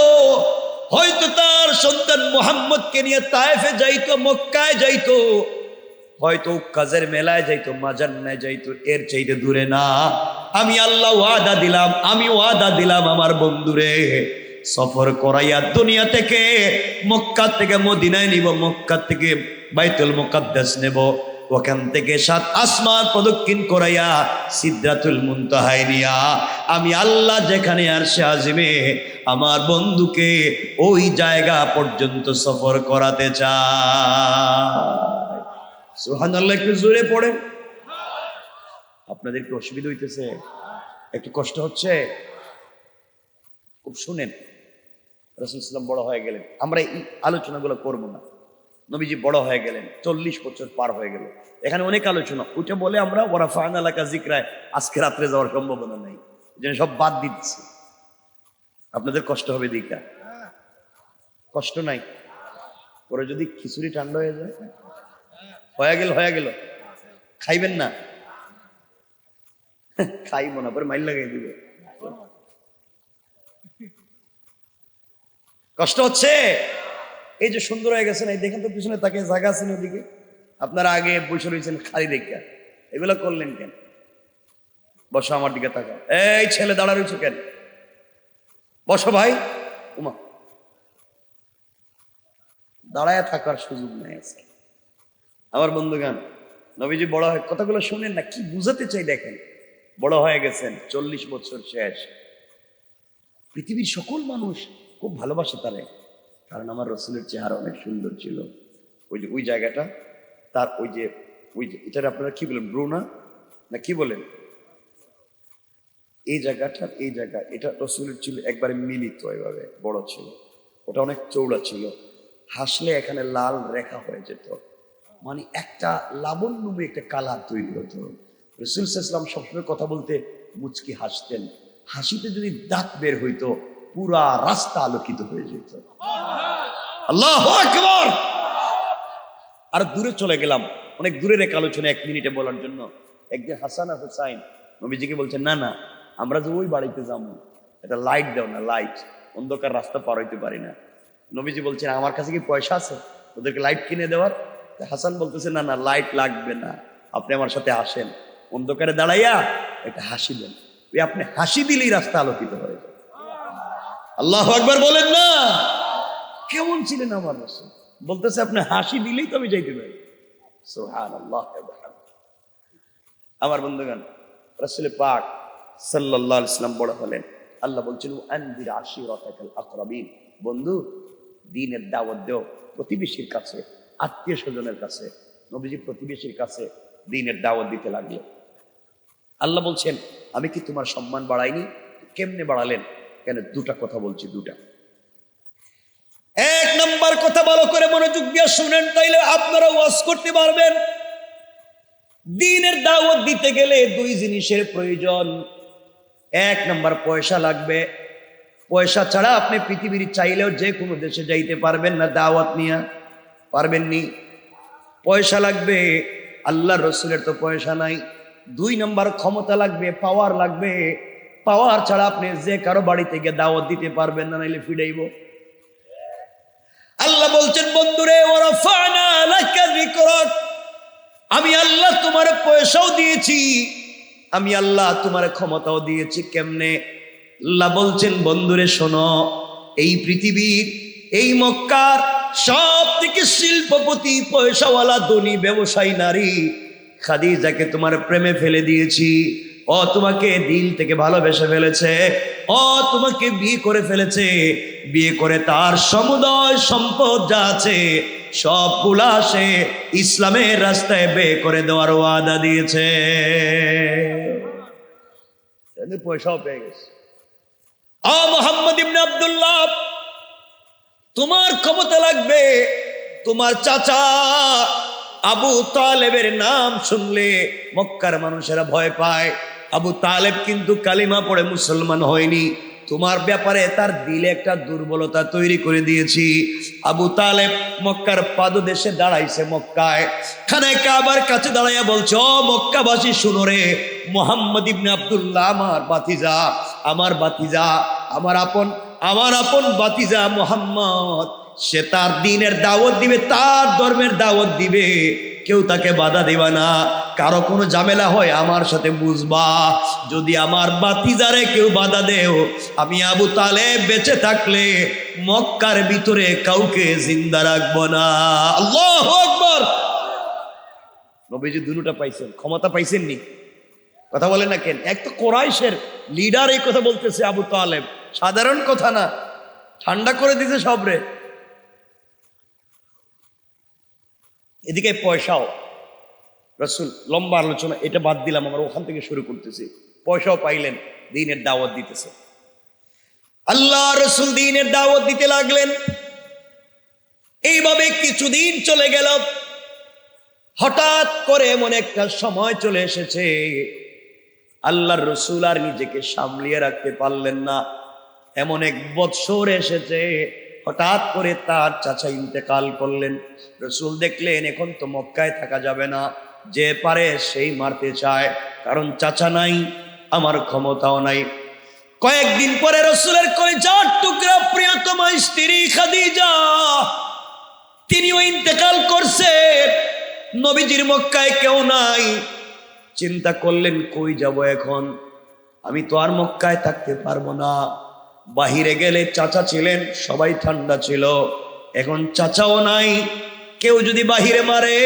হয়তো তার সন্তান মুহাম্মদকে নিয়ে তায়েফে যাইতো, মক্কায় যাইতো, হয়তো কাজের মেলায় যাইতো, মাজান্নায় যাইতো, এর চাইতে দূরে না। আমি আল্লাহ ওয়াদা দিলাম, আমি ওয়াদা দিলাম আমার বন্ধুরে সফর করাইয়া দুনিয়া থেকে মক্কা থেকে মদিনায় নিব, মক্কা থেকে বাইতুল মুকাদ্দাস নেব, ওখান থেকে 7 আসমান প্রদক্ষিণ করাইয়া সিদরাতুল মুনতাহায় নিয়া আমি আল্লাহ যেখানে আরশে আজিমে আমার বন্ধুকে ওই জায়গা পর্যন্ত সফর করাতে চাই। সুবহানাল্লাহ, একটু জোরে পড়েন। আপনাদের কি অসুবিধা হইতেছে? একটু কষ্ট হচ্ছে? খুব শুনেন, রাসূল সাল্লাল্লাহু আলাইহি ওয়াসাল্লাম বড় হয়ে গেলেন, আমরা এই আলোচনাগুলো করব না। নবীজি বড় হয়ে গেলেন, 40 বছর পার হয়ে গেল, এখানে অনেক আলোচনা, ওইটা বলে আমরা ওয়ারাফা'না লাকা যিকরায় আজকে রাত্রে যাওয়ার সম্ভাবনা নাই, যেন সব বাদ দিচ্ছি। আপনাদের কষ্ট হবে দিকা? কষ্ট নাই? পরে যদি খিচুড়ি ঠান্ডা হয়ে যায়, হয়ে গেল খাইবেন না? খাইব না, পরে মাইল লাগাই দিবে। কষ্ট হচ্ছে? এই যে সুন্দর হয়ে গেছেন, এই দেখেন তো পিছনে তাকে জায়গা আছেন ওদিকে, আপনারা আগে বসে রয়েছেন খালি দেখা, এগুলো করলেন কেন? বসো, আমার দিকে তাকাও। এই ছেলে দাঁড়া রয়েছে কেন? বসো ভাই। উমা, দাঁড়ায় থাকার সুযোগ নেই আজকে। আমার বন্ধুগান, নবীজি বড় হয়, কথাগুলো শুনেন না, কি বুঝাতে চাই দেখেন। বড় হয়ে গেছেন, 40 বছর শেষ, পৃথিবীর সকল মানুষ খুব ভালোবাসে তারে, কারণ আমার রসুলের চেহারা অনেক সুন্দর ছিল। ওই জায়গাটা তার, ওই যে এটা আপনারা কি বলেন, ব্রুনা না কি বলেন, এই জায়গাটা, এই জায়গা, এটা রসুলের ছিল একবারে মিলিত, এভাবে বড় ছিল, ওটা অনেক চৌড়া ছিল, হাসলে এখানে লাল রেখা হয়ে যেত, মানে একটা লাবণ্যময় একটা কালার তৈরি হতো। রসুল সাল্লাল্লাহু আলাইহি ওয়াসাল্লাম সবসময় কথা বলতে মুচকি হাসতেন, হাসিতে যদি দাঁত বের হইতো পুরা রাস্তা আলোকিত হয়ে যেত। আল্লাহু আকবার। আর দূরে চলে গেলাম, অনেক দূরের এক আলোচনা 1 মিনিটে বলার জন্য। একদিন হাসান আর হুসাইন নবীজিকে বলছেন, না না, আমরা যে ওই বাড়িতে যাবো, এটা লাইট দাও না, লাইট, অন্ধকার রাস্তা পার হইতে পারি না। নবীজি বলছেন, আমার কাছে কি পয়সা আছে ওদেরকে লাইট কিনে দেওয়ার? হাসান বলতেছে, না না, লাইট লাগবে না, আপনি আমার সাথে আসেন, অন্ধকারে দাঁড়াইয়া একটা হাসি দেন, ওই আপনি হাসি দিলেই রাস্তা আলোকিত হয়ে যায়। আল্লাহু আকবার বলেন না? কেমন ছিলেন আমার রাসূল? বলতেছে আপনি হাসি দিলেই তো আমি যাইতে পারি। সুবহানাল্লাহ। আমার বন্ধুগণ, রাসূল পাক সাল্লাল্লাহু আলাইহি ওয়াসাল্লাম বড় হলেন, আল্লাহ বলছেন আনজির আশিরাতাকাল আকরাবিন, বন্ধু দ্বীনের দাওয়াত দাও প্রতিবেশীর কাছে, আত্মীয় স্বজনের কাছে। নবীজি প্রতিবেশীর কাছে দ্বীনের দাওয়াত দিতে লাগলেন। আল্লাহ বলছেন, আমি কি তোমার সম্মান বাড়াইনি? কেমনে বাড়ালেন? কেন? দুটা কথা বলছি, দুটা। 1 নাম্বার কথা ভালো করে মনোযোগ দিয়ে শুনেন, তাইলে আপনারা ওয়াজ করতে পারবেন। দ্বীনের দাওয়াত দিতে গেলে 2 জিনিসের প্রয়োজন। 1 নাম্বার পয়সা লাগবে, পয়সা ছাড়া আপনি পৃথিবীর চাইলেও যে কোনো দেশে যাইতে পারবেন না, দাওয়াত নিয়ে পারবেননি, পয়সা লাগবে। আল্লাহর রাসূলের তো পয়সা নাই। 2 নাম্বার ক্ষমতা লাগবে, পাওয়ার লাগবে, পাওয়ার ছাড়া আপনি যে কারো বাড়িতে গিয়ে দাওয়াত দিতে পারবেন না, নাইলে ফিডাইব। আল্লাহ বলছেন, বন্ধুরে ওয়ারাফা'না লাকা যিকরাক, আমি আল্লাহ তোমার পয়সাও দিয়েছি, আমি আল্লাহ তোমার ক্ষমতাও দিয়েছি। কেমনে? আল্লাহ বলছেন, বন্ধুরে শোনো, এই পৃথিবীর, এই মক্কার সব থেকে শিল্পপতি, পয়সাওয়ালা, ধনী, ব্যবসায়ী নারী খাদিজাকে তোমার প্রেমে ফেলে দিয়েছি। ও তোমাকে দিল থেকে ভালোবেসে ফেলেছে, ও তোমাকে বিয়ে করে ফেলেছে, বিয়ে করে তার সমুদয় সম্পদ যা আছে সবগুলা সে ইসলামের রাস্তায় ব্যয় করে দেওয়ার ওয়াদা দিয়েছে। পয়সাও পেয়ে গেছে। মুহাম্মদ ইবনে আব্দুল্লাহ, তোমার ক্ষমতা লাগবে। তোমার চাচা আবু তালেবের নাম শুনলে মক্কার মানুষেরা ভয় পায়। আবু তালেব কিন্তু কালিমা পড়ে মুসলমান হয়নি, তোমার ব্যাপারে তার দিলে একটা দুর্বলতা তৈরি করে দিয়েছি। আবু তালেব মক্কার পাদদেশে দাঁড়াইছে, মক্কায় খানায় কাবার কাছে দাঁড়াইয়া বলছে, ও মক্কাবাসী শুনো রে, মুহাম্মদ ইবনে আব্দুল্লাহ আমার বাতিজা, আমার আপন বাতিজা মুহাম্মদ, সে তার দ্বীনের দাওয়াত দিবে, তার ধর্মের দাওয়াত দিবে, কেউ তাকে বাধা দিবা না। কারো কোনো ঝামেলা হয় আমার সাথে বুঝবা, যদি আমার বাতিজারে কেউ বাধা দেও, আমি আবু তালেব বেঁচে থাকলে মক্কার ভিতরে কাউকে জিন্দা রাখবো না। আল্লাহু আকবার। নবীজি দুটোটা পাইছেন, ক্ষমতা পাইছেন নি? কথা বলে না কেন? এক তো কোরাইশের লিডার এই কথা বলতেছে, আবু তালেব সাধারণ কথা না, ঠান্ডা করে দিতে সবরে। এদিকে পয়সাও, রাসূল লম্বা আলোচনা, এটা বাদ দিলাম, আমরা ওখান থেকে শুরু করতেছি। পয়সাও পাইলেন, দ্বীনের দাওয়াত দিতেছে। আল্লাহ রাসূল দ্বীনের দাওয়াত দিতে লাগলেন। এইভাবে কিছুদিন চলে গেল। হঠাৎ করে এমন একটা সময় চলে এসেছে, আল্লাহর রাসূল আর নিজেকে সামলিয়ে রাখতে পারলেন না। এমন এক বৎসর এসেছে, হঠাৎ করে তার চাচা ইন্তেকাল করলেন। রাসূল দেখলেন এখন তো মক্কায় থাকা যাবে না, যে পারে সেই মারতে চায়, কারণ চাচা নাই, আমার ক্ষমতাও নাই। কয়েকদিন পরে রাসূলের কলিজার টুকরা প্রিয়তমা স্ত্রী খাদিজা, তিনিও ইন্তেকাল করছেন। নবীজির মক্কায় কেউ নাই। চিন্তা করলেন কই যাব এখন, আমি তো আর মক্কায় থাকতে পারবো না। বাহিরে গেলে চাচা ছিলেন, সবাই ঠান্ডা ছিল, এখন চাচাও নাই। কেউ যদি বাহিরে মারে,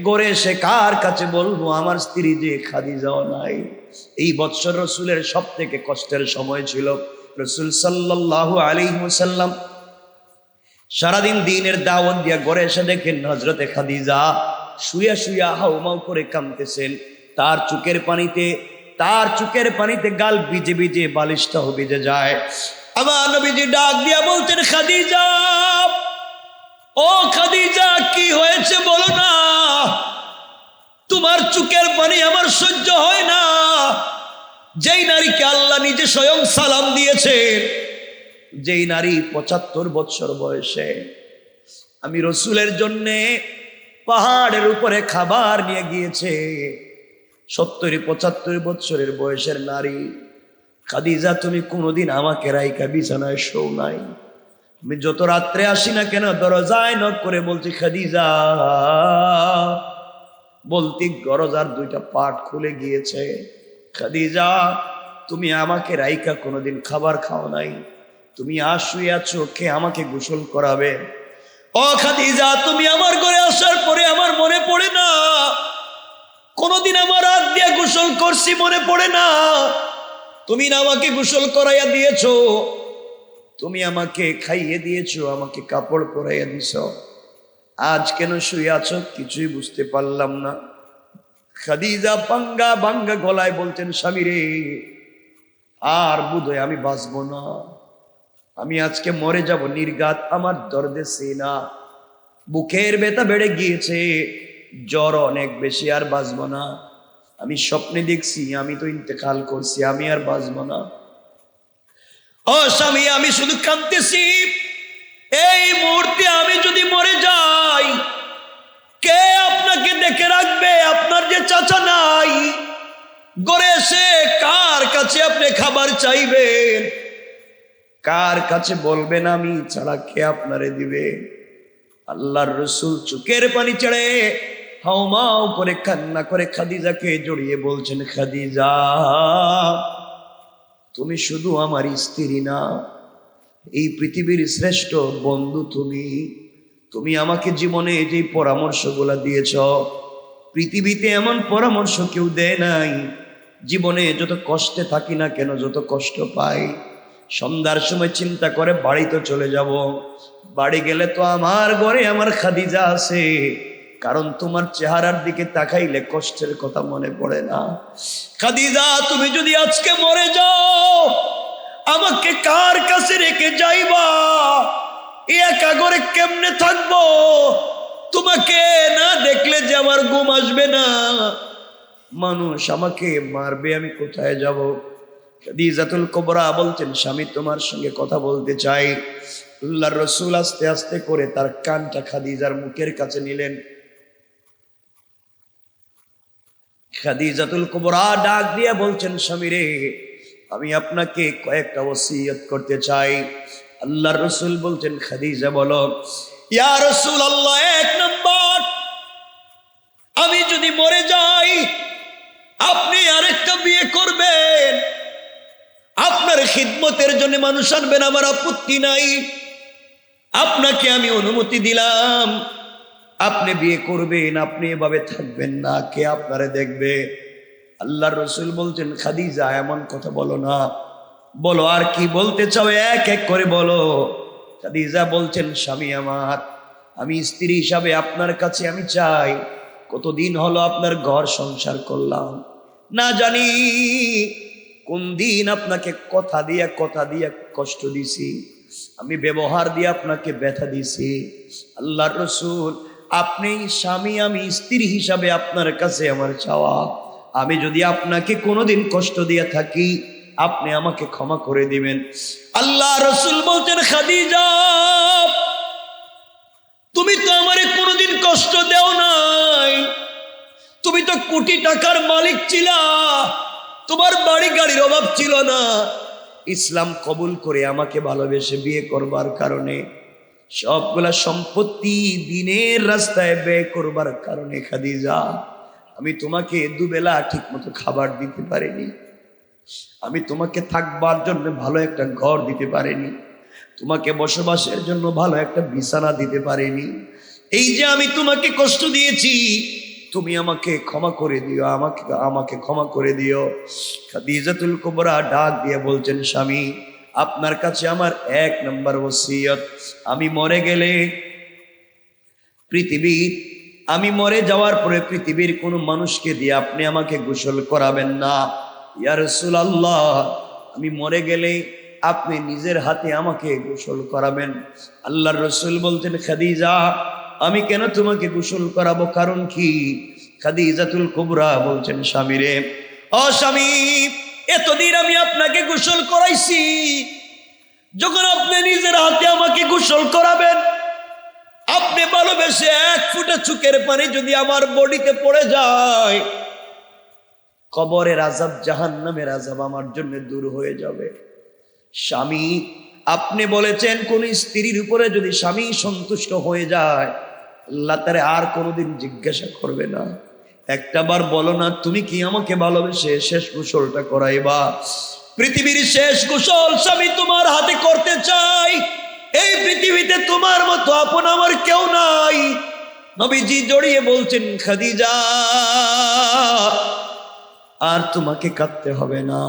গড়ে সে কার কাছে বলবো? আমার স্ত্রী যে খাদিজাও নাই। এই বৎসর রাসূলের সব থেকে কষ্টের সময় ছিল। রাসূল সাল্লাল্লাহু আলাইহি ওয়াসাল্লাম সারাদিন দ্বীনের দাওয়াত দিয়া ঘরে এসে দেখেন হযরতে খাদিজা শুয়া শুয়া হাউমাউ করে কাঁদতেছেন। তার চোখের পানিতে গাল ভিজে ভিজে বালিশটাও ভিজে যায়। আমার নবীজি ডাক দিয়া বলতেন, খাদিজা, ও খাদিজা, কি হয়েছে বলো না? তোমার চোখের পানি আমার সহ্য হয় না। যেই নারীকে আল্লাহ নিজে স্বয়ং সালাম দিয়েছেন, যেই নারী ৭৫ বছর বয়সে আমি রসুলের জন্যে পাহাড়ের উপরে খাবার নিয়ে গিয়েছে, ৭০-৭৫ বছরের বয়সের নারী খাদিজা, তুমি কোনোদিন আমাকে রাইকা বিছানায় শো নাই। আমি যত রাত্রে আসি না কেন দরজায় নক করে বলছি, খাদিজা, বলতি দরজার 2টা পাট খুলে গিয়েছে। খাদিজা, তুমি আমাকে রাইকা কোনোদিন খাবার খাও নাই, তুমি শুয়ে আছো, কে আমাকে গোসল করাবে? ও খাদিজা, তুমি আমার ঘরে আসার পরে আমার মনে পড়ে না, কোনোদিন আমার হাত দিয়ে গোসল করছি মনে পড়ে না। তুমি না আমাকে গোসল করাইয়া দিয়েছো, তুমি আমাকে খাইয়ে দিয়েছো, আমাকে কাপড় পরাইয়া দিছ, আজ কেন শুয়ে আছো কিছুই বুঝতে পারলাম না। খাদিজা ভাঙ্গা ভাঙ্গা গলায় বলতেন, স্বামী রে, আর বোধহয় আমি বাঁচবো না, আমি আজকে মরে যাব নির্ঘাত, আমার দর্দে সিনা, বুকের ব্যথা বেড়ে গিয়েছে, জ্বর অনেক বেশি, আর বাঁচবো না। আমি স্বপ্নে দেখছি আমি তো ইন্তেকাল করছি, আমি আর বাঁচবো না। ও স্বামী, আমি শুধু কাঁদতেছি, এই মুহূর্তে আমি যদি মরে যাই, কে আপনাকে দেখে রাখবে? আপনার যে চাচা নাই, ঘরে এসে কার কাছে আপনি খাবার চাইবেন? কার কাছে বলবেন আমি ছাড়া কে আপনারে দিবে? আল্লাহর রাসূল চোখের পানি ছেড়ে হাউমাউ করে কান্না করে খাদিজাকে জড়িয়ে বলছেন, খাদিজা, তুমি শুধু আমার স্ত্রী না, এই পৃথিবীর শ্রেষ্ঠ বন্ধু তুমি আমাকে জীবনে যে পরামর্শগুলো দিয়েছ, পৃথিবীতে এমন পরামর্শ কেউ দেয় নাই। জীবনে যত কষ্টে থাকি না কেন, যত কষ্ট পাই, সন্ধ্যার সময় চিন্তা করে বাড়িতে চলে যাব, বাড়ি গেলে তো আমার ঘরে আমার খাদিজা আছে, কারণ তোমার চেহারার দিকে তাকাইলে কষ্টের কথা মনে পড়ে না। খাদিজা, তুমি যদি আজকে মরে যাও, আমাকে কার কাছে রেখে যাইবা? একা ঘরে কেমনে থাকবো? তোমাকে না দেখলে যে আমার ঘুম আসবে না, মানুষ আমাকে মারবে, আমি কোথায় যাব? খাদিজাতুল কুবরা বলছেন, স্বামী তোমার সঙ্গে কথা বলতে চাই। আল্লাহর রাসূল আস্তে আস্তে করে তার কানটা খাদিজার মুখের কাছে নিলেন। খাদিজাতুল কুবরা ডাক দিয়ে বলছেন, স্বামী রে, আমি আপনাকে কয়েকটা ওসিয়ত করতে চাই। আল্লাহর রাসূল বলছেন, খাদিজা বলো। ইয়া রাসূলুল্লাহ, এক নাম্বার, আমি যদি মরে যাই আপনি আরেকটা বিয়ে করবেন, আপনার খিদমতের জন্য মানুষ আনবেন, আমার আপত্তি নাই, আপনাকে আমি অনুমতি দিলাম, আপনি বিয়ে করবেন, আপনি এভাবে থাকবেন না, কে আপনারে দেখবে? আল্লাহর রাসূল বলছেন, খাদিজা এমন কথা বলো না, বলো আর কি বলতে চাও, এক এক করে বলো। খাদিজা বলছেন, স্বামী আমার, আমি স্ত্রী হিসাবে আপনার কাছে আমি চাই, কতদিন হলো আপনার ঘর সংসার করলাম, না জানি কোন দিন আপনাকে কথা দিয়া কষ্ট দিছি, আমি ব্যবহার দিয়ে আপনাকে ব্যথা দিছি। আল্লাহর রাসূল, আপনি স্বামী, আমি স্ত্রী হিসাবে আপনার কাছে আমার চাওয়া, আমি যদি আপনাকে কোনোদিন কষ্ট দিয়ে থাকি আপনি আমাকে ক্ষমা করে দিবেন। আল্লাহ রাসূল বলছেন, খাদিজা, তুমি তো আমারে কোনোদিন কষ্ট দেও নাই, তুমি তো কোটি টাকার মালিক ছিলা, তোমার বাড়ি গাড়ির অভাব ছিল না, ইসলাম কবুল করে আমাকে ভালোবেসে বিয়ে করবার কারণে, সবগুলা সম্পত্তি দিনের রাস্তায় ব্যয় করবার কারণে খাদিজা, আমি তোমাকে দুবেলা ঠিক মতো খাবার দিতে পারিনি, আমি তোমাকে থাকবার জন্য ভালো একটা ঘর দিতে পারিনি, তোমাকে বসবাসের জন্য ভালো একটা বিছানা দিতে পারিনি। এই যে আমি তোমাকে কষ্ট দিয়েছি, তুমি আমাকে ক্ষমা করে দিও, আমাকে ক্ষমা করে দিও। খাদিজাতুল কুবরা ডাক দিয়ে বলছেন, স্বামী, আপনার কাছে আমার এক নম্বর ওসিয়ত, আমি মরে গেলে আমি মরে যাওয়ার পরে পৃথিবীর কোনো মানুষকে দিয়ে আপনি আমাকে গোসল করাবেন না। ইয়া রাসূলুল্লাহ, আমি মরে গেলে আপনি নিজের হাতে আমাকে গোসল করাবেন। আল্লাহর রাসূল বলতেন, খাদিজা, আমি কেন তোমাকে গোসল করাবো, কারণ কি? খাদিজাতুল কুবরা বলছেন, স্বামী রে, ও স্বামী, এতদিন আমি আপনাকে গোসল করাইছি, যখন আপনি নিজের হাতে আমাকে গোসল করাবেন, আপনি ভালোবেসে এক ফোঁটা চোখের পানি যদি আমার বডিতে পড়ে যায়, কবরের আযাব, জাহান্নামের আযাব আমার জন্য দূর হয়ে যাবে। স্বামী, আপনি বলেছেন কোন স্ত্রীর উপরে যদি স্বামী সন্তুষ্ট হয়ে যায়, আল্লাহ তারে আর কোনোদিন জিজ্ঞাসা করবে না, একটাবার বলো না, তুমি কি আমাকে ভালোবেসে শেষ গোসলটা করাইবা? পৃথিবীর শেষ গোসল স্বামী তোমার হাতে করতে চাই, এই পৃথিবীতে তোমার মতো আপন আমার কেউ নাই। নবীজি জড়িয়ে বলছেন, খাদিজা, আর তোমাকে কাঁদতে হবে না,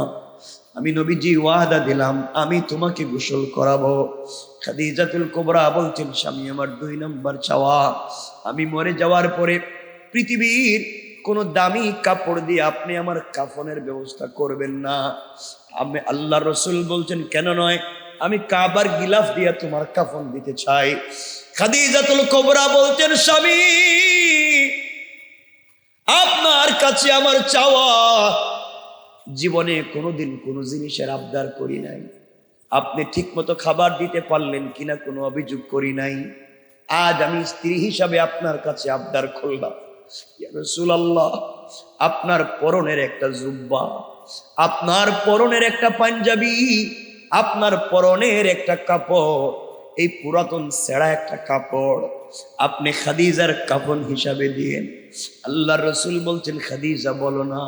আমি নবীজি ওয়াদা দিলাম আমি তোমাকে গোসল করাবো। খাদিজাতুল কুবরা বলছেন, স্বামী আমার দুই নম্বর চাওয়া, আমি মরে যাওয়ার পরে পৃথিবীর কোনো দামি কাপড় দিয়ে আপনি আমার কাফনের ব্যবস্থা করবেন না। আমি আল্লাহর রাসূল বলছেন, কেন নয়, আমি কাবার গিলাফ দিয়ে তোমার কাফন দিতে চাই। খাদিজাতুল কুবরা বলছেন, স্বামী, আপনার কাছে আমার চাওয়া, জীবনে কোনোদিন কোনো জিনিসের আবদার করি নাই, আপনি ঠিক মতো খাবার দিতে পারলেন কিনা কোনো অভিযোগ করি নাই, আজ আমি স্ত্রী হিসাবে আপনার কাছে আবদার করলাম, ইয়া রাসূলুল্লাহ, আপনার পরনের একটা জুব্বা, আপনার পরনের একটা পাঞ্জাবি, আপনার পরনের একটা কাপড়, এই পুরাতন ছেঁড়া একটা কাপড় আপনি খাদিজার কাফন হিসাবে দিয়েন। আল্লাহর রাসূল বলছেন, খাদিজা বলো না,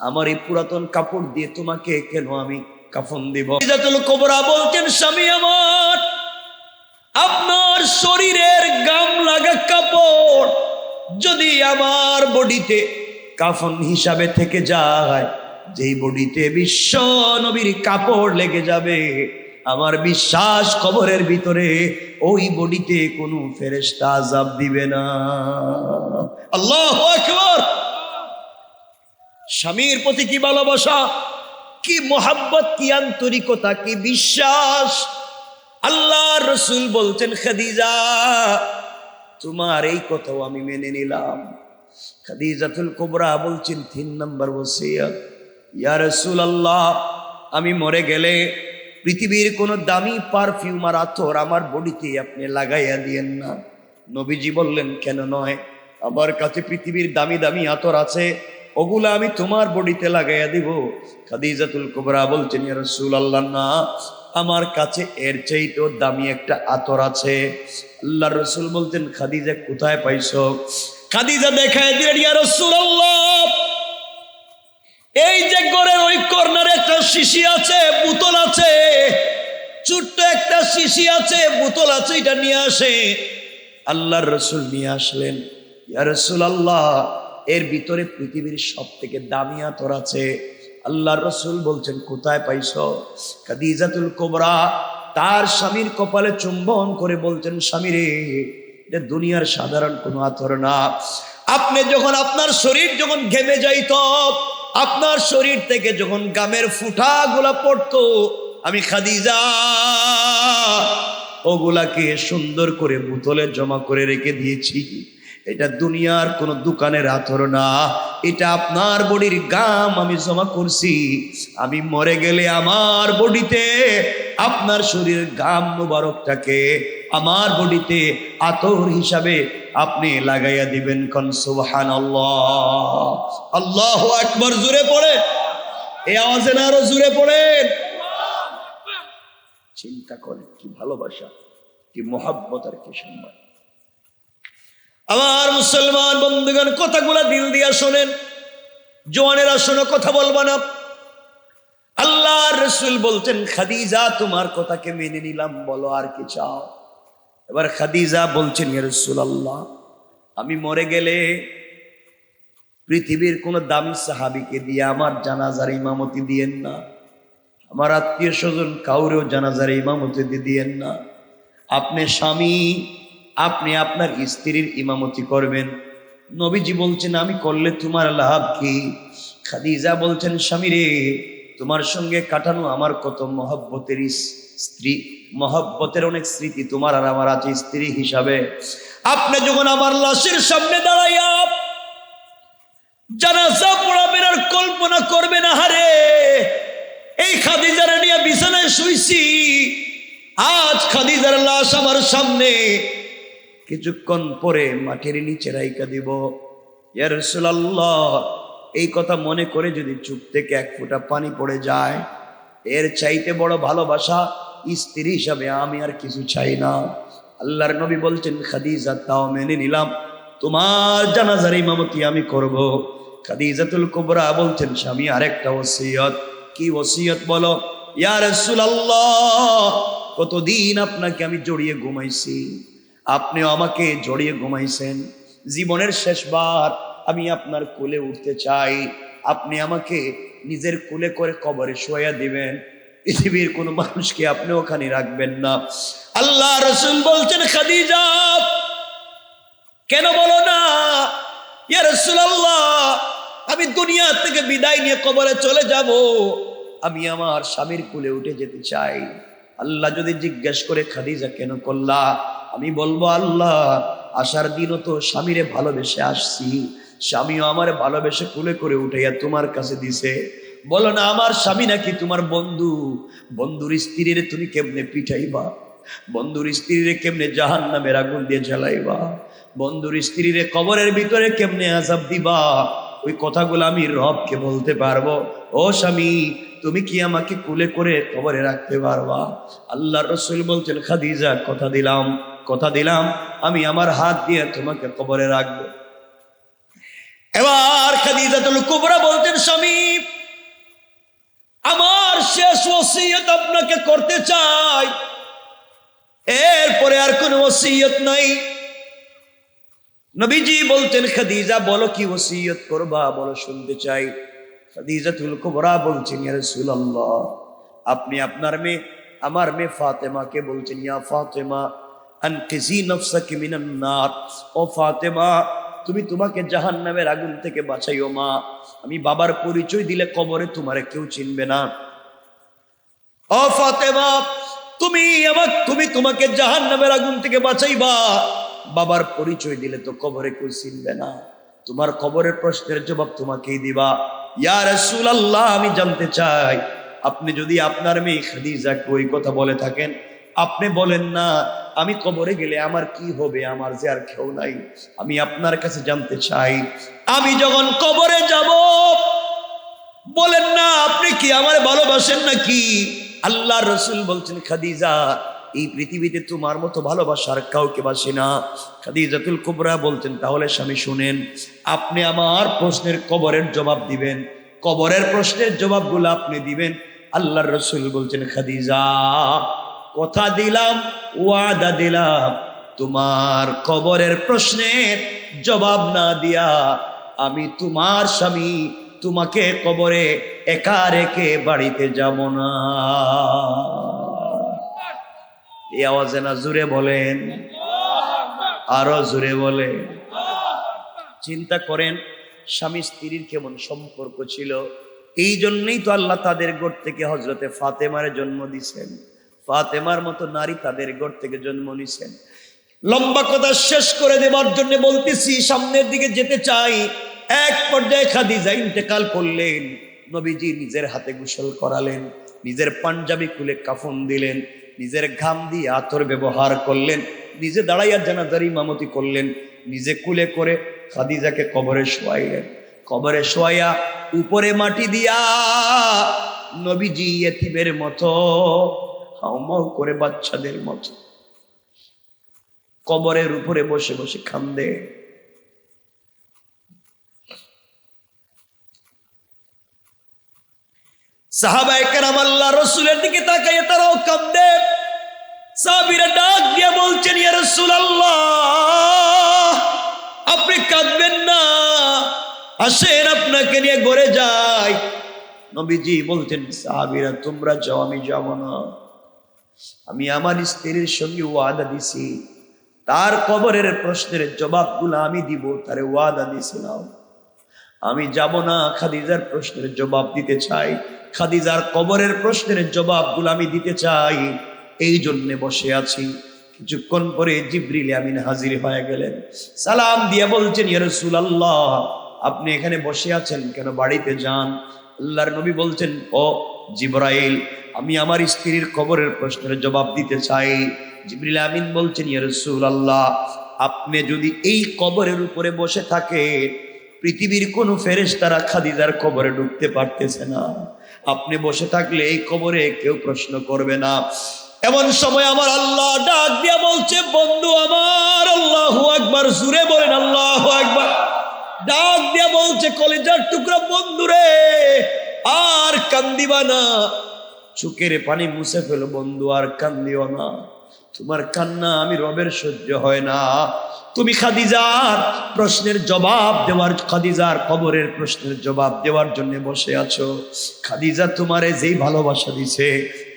আমার এই পুরাতন কাপড় দিয়ে তোমাকে কেন আমি কাফন দিব? খাদিজাতুল কুবরা বলছেন, স্বামী আমার, আপনার শরীরের গাম লাগা কাপড় যদি আমার বডিতে কাফন হিসাবে থেকে যায়, যেই বডিতে বিশ্ব নবীর কাপড় লেগে যাবে, আমার বিশ্বাস কবরের ভিতরে ওই বডিতে কোনো ফেরেশতা আযাব দিবে না। আল্লাহু আকবার! স্বামীর প্রতি কি ভালোবাসা, কি মোহাব্বত, কি আন্তরিকতা, কি বিশ্বাস! আল্লাহর রাসূল বলতেন, খাদিজা, তোমার এই কথাও আমি মেনে নিলাম। খাদিজাতুল কুবরা বলছেন, 3 নম্বর ওসিয়ত, ইয়া রাসূলুল্লাহ, আমি মরে গেলে পৃথিবীর কোনো দামি পারফিউম আর আতর আমার বডিতে আপনি লাগাইয়া দিয়েন না। নবীজি বললেন, কেন নয়? আমার কাছে পৃথিবীর দামি দামি আতর আছে, ওগুলা আমি তোমার বডিতে লাগাইয়া দিব। খাদিজাতুল কুবরা বলছেন, ইয়া রাসূলুল্লাহ, না, আমার কাছে এর চাইতেও দামি একটা আতর আছে। আল্লাহর রাসূল বলতেন, খাদিজা কোথায় পাইছো? খাদিজা দেখায় দিলেন, ইয়া রাসূলুল্লাহ, এই যে ঘরের ওই কর্নারে একটা শিশি আছে, বোতল আছে, ছোট্ট একটা শিশি আছে, বোতল আছে, এটা নিয়ে আসে। আল্লাহর রাসূল নিয়ে আসলেন। ইয়া রাসূলুল্লাহ, এর ভিতরে পৃথিবীর সব থেকে দামি আতর আছে। আল্লাহর রাসূল বলছেন, কোথায় পাইছো? খাদিজাতুল কুবরা তার স্বামীর কপালে চুম্বন করে বলছেন, স্বামী রে, এটা দুনিয়ার সাধারণ কোনো আতর না। আপনি যখন আপনার শরীর যখন ঘেমে যাইত, আপনার শরীর থেকে যখন গামের ফুটাগুলা পড়তো, আমি খাদিজা ওগুলাকে সুন্দর করে বোতলে জমা করে রেখে দিয়েছি। এটা দুনিয়ার কোনো দোকানের আতর না, এটা আপনার বডির গাম আমি জমা করছি। আমি মরে গেলে আমার বডিতে আপনার শরীরের গাম মুবারকটাকে আমার বডিতে আতর হিসাবে আপনি লাগাইয়া দিবেন। কোন সুবহানাল্লাহ, আল্লাহু আকবার, জোরে পড়ে, এই আওয়াজে না আরো জোরে পড়েন। চিন্তা করেন কি ভালোবাসা, কি মোহাব্বত আর কি সম্মান। আমার মুসলমান বন্ধুগণ, কথাগুলা দিল দিয়া শোনেন, জওয়ানেরা শোনো, কথা বলবা না। আল্লাহর রাসূল বলতেন, খাদিজা তোমার কথাকে মেনে নিলাম, বলো আর কি চাও? এবার খাদিজা বলছেন, ইয়া রাসূলুল্লাহ, আমি মরে গেলে পৃথিবীর কোন দামি সাহাবীকে দিয়ে আমার জানাজার ইমামতি দিয়েন না, আমার আত্মীয় স্বজন কাউরেও জানাজার ইমামতি দিয়েন না। আপনি স্বামী, আপনি আপনার স্ত্রীর ইমামতি করবেন। নবীজি বলছেন, আমি করলে তোমার লাভ কি? খাদিজা বলছেন, স্বামী রে, তোমার সঙ্গে কাটানো আমার কত মহব্বতের স্ত্রী, মহব্বতের অনেক স্মৃতি তোমার আর আমার আছে স্ত্রী হিসাবে। আপনি যখন আমার লাশের সামনে দাঁড়াইয়া জানাজা পড়াবেন আর কল্পনা করবেন, আহারে এই খাদিজার নিয়ে বিছানায় শুইছি, আজ খাদিজার লাশ আমার সামনে, কিছুক্ষণ পরে মাটির নিচে রাইখা দিব। ইয়া রাসূলুল্লাহ, এই কথা মনে করে যদি চুপ থেকে এক ফোঁটা পানি পড়ে যায়, এর চাইতে বড় ভালোবাসা স্ত্রী হিসাবে আমি আর কিছু চাই না। আল্লাহর নবী বলছেন, খাদিজা তাও মেনে নিলাম, তোমার জানাজার ইমামতি আমি করব। খাদিজাতুল কুবরা বলছেন, স্বামী আরেকটা ওসিয়ত। কি ওসিয়ত বলো? ইয়া রাসূলুল্লাহ, কতদিন আপনাকে আমি জড়িয়ে ঘুমাইছি, আপনিও আমাকে জড়িয়ে ঘুমাইছেন, জীবনের শেষবার আমি আপনার কোলে উঠতে চাই, আপনি আমাকে নিজের কোলে করে কবরে শোয়া দিবেন, পৃথিবীর কোনো মানুষকে আপনি ওখানে রাখবেন না। আল্লাহ রাসূল বলছেন, খাদিজা কেন বলো না? ইয়া রাসূলুল্লাহ, আমি দুনিয়া থেকে বিদায় নিয়ে কবরে চলে যাব, আমি আমার স্বামীর কোলে উঠে যেতে চাই। আল্লাহ যদি জিজ্ঞেস করে, খাদিজা কেন করলা? আমি বলবো, আল্লাহ আসার দিনও তো স্বামীরে ভালোবেসে আসছি, স্বামীও আমার ভালোবেসে কোলে করে উঠাইয়া তোমার কাছে দিছে। বলো না, আমার স্বামী নাকি তোমার বন্ধু, বন্ধুর স্ত্রীর তুমি কেমনে পিঠাইবা, বন্ধুর স্ত্রীর কেমনে জাহান্নামের আগুন দিয়ে জ্বালাইবা, বন্ধুর স্ত্রীর কবরের ভিতরে কেমনে আযাব দিবা, ওই কথাগুলো আমি রবকে বলতে পারবো। ও স্বামী, তুমি কি আমাকে কোলে করে কবরে রাখতে পারবা? আল্লাহর রাসূল বলছেন, খাদিজা কথা দিলাম, কথা দিলাম, আমি আমার হাত দিয়ে তোমাকে কবরে রাখবো। এবার খাদিজাতুল কুবরা বলতেন, স্বামী আমার শেষ ওসিয়ত আপনাকে করতে চাই, এরপরে আর কোনো ওসিয়ত নাই। নবীজি বলতেন, খাদিজা বলো কি ওসিয়ত করবা, বলো শুনতে চাই। খাদিজাতুল কুবরা বলছেন, ইয়া রাসূলুল্লাহ, আপনি আপনার মেয়ে, আমার মেয়ে ফাতেমাকে বলছেন, ইয়া ফাতেমা আনকিজি নাফসাকি মিনান নার, ও ফাতেমা তুমি তোমাকে জাহান্নামের আগুন থেকে বাঁচাইও মা, আমি বাবার পরিচয় দিলে কবরে তোমারে কেউ চিনবে না। ও ফাতেমা, তুমি তোমাকে জাহান্নামের আগুন থেকে বাঁচাইবা, বাবার পরিচয় দিলে তো কবরে কেউ চিনবে না, তোমার কবরের প্রশ্নের জবাব তোমাকেই দিবা। ইয়া রাসূলুল্লাহ, আমি জানতে চাই আপনি যদি আপনার মেয়ে খাদিজাকে ওই কথা বলে থাকেন, আপনি বলেন না আমি কবরে গেলে আমার কি হবে, আমার যে আর কেউ নাই। আমি আপনার কাছে জানতে চাই, আমি যখন কবরে যাব, বলেন না আপনি কি আমার ভালোবাসেন নাকি? আল্লাহ রসুল বলছেন, খাদিজা এই পৃথিবীতে তোমার মতো ভালোবাসার কাউকে বাসি না। খাদিজাতুল কুবরা বলছেন, তাহলে স্বামী শুনেন, আপনি আমার প্রশ্নের কবরের জবাব দিবেন, কবরের প্রশ্নের জবাবগুলো আপনি দিবেন। আল্লাহ রসুল বলছেন, খাদিজা কথা দিলাম, ওয়াদা দিলাম, তোমার কবরের প্রশ্নের জবাব না দিয়া আমি তোমার স্বামী তোমাকে কবরে একা রেখে বাড়িতে যাব না। এই আওয়াজে না জোরে বলেন, আরো জোরে বলেন। চিন্তা করেন স্বামী স্ত্রীর কেমন সম্পর্ক ছিল। এই জন্যই তো আল্লাহ তাদের ঘর থেকে হযরতে ফাতেমার জন্ম দিয়েছেন। ফাতেমার মতো নারী তাদের ঘর থেকে জন্ম নিছেন। লম্বা কথা শেষ করে দেবার জন্য বলতেছি, সামনের দিকে যেতে চাই। এক পর্যায়ে খাদিজা ইন্তেকাল করলেন। নবীজি নিজের হাতে গোসল করালেন, নিজের পাঞ্জাবি খুলে কাফন দিলেন, নিজের ঘাম দিয়ে আতর ব্যবহার করলেন, নিজে দাঁড়াইয়া জানাজার ইমামতি করলেন, নিজে কুলে করে খাদিজাকে কবরে শোয়াইলেন। কবরে শোয়াইয়া উপরে মাটি দিয়া নবীজি ইয়েতিমের মতো হাউমাউ করে বাচ্চাদের মতো কবরের উপরে বসে বসে কান্দে। সাহাবায়ে কেরাম আল্লাহ রাসূলের দিকে তাকাইয়া তারাও কান্দে। সাহাবীরা ডাক দিয়ে বলছেন, ইয়া রাসূলুল্লাহ আপনি কাঁদবেন না, আসেন আপনাকে নিয়ে ঘরে যাই। নবীজি বলতেন, সাহাবীরা তোমরা যাও, আমি যাব না। আমি আমার স্ত্রীর সঙ্গে ওয়াদা দিছি, তার কবরের প্রশ্নের জবাবগুলো আমি দিব, তারে ওয়াদা দিয়েছিলাম। আমি যাব না, খাদিজার প্রশ্নের জবাব দিতে চাই, খাদিজার কবরের প্রশ্নের জবাবগুলো আমি দিতে চাই, এই জন্যে বসে আছি। কিছুক্ষণ পরে জিবরিল আমিন হাজির হয়ে গেলেন। সালাম দিয়ে বলছেন, ইয়া রাসূলুল্লাহ আপনি এখানে বসে আছেন কেন, বাড়িতে যান। আল্লাহর নবী বলছেন, ও জিবরাইল আমি আমার স্ত্রীর কবরের প্রশ্নের জবাব দিতে চাই। জিবরিল আমিন বলছেন, ইয়া রাসূলুল্লাহ আপনি যদি এই কবরের উপরে বসে থাকে, পৃথিবীর কোন ফেরেশতারা খাদিজার কবরে ঢুকতে পারতেছে না। আপনি বসে থাকলে এই কবরে কেউ প্রশ্ন করবে না। এমন সময় আমার আল্লাহ ডাক দিয়া বলছে, বন্ধু আমার, আল্লাহু আকবার, জোরে বলেন আল্লাহু আকবার। ডাক দিয়া বলছে, কলিজার টুকরা বন্ধুরে আর কান্দিবা না, চোখের পানি মুছে ফেলো বন্ধু, আর কান্দিও না। তোমার কান্না আমি রবের সহ্য হয় না। তুমি খাদিজার প্রশ্নের জবাব দেওয়ার, খাদিজার কবরের প্রশ্নের জবাব দেওয়ার জন্য বসে আছো। খাদিজা তোমারে যেই ভালোবাসা দিছে,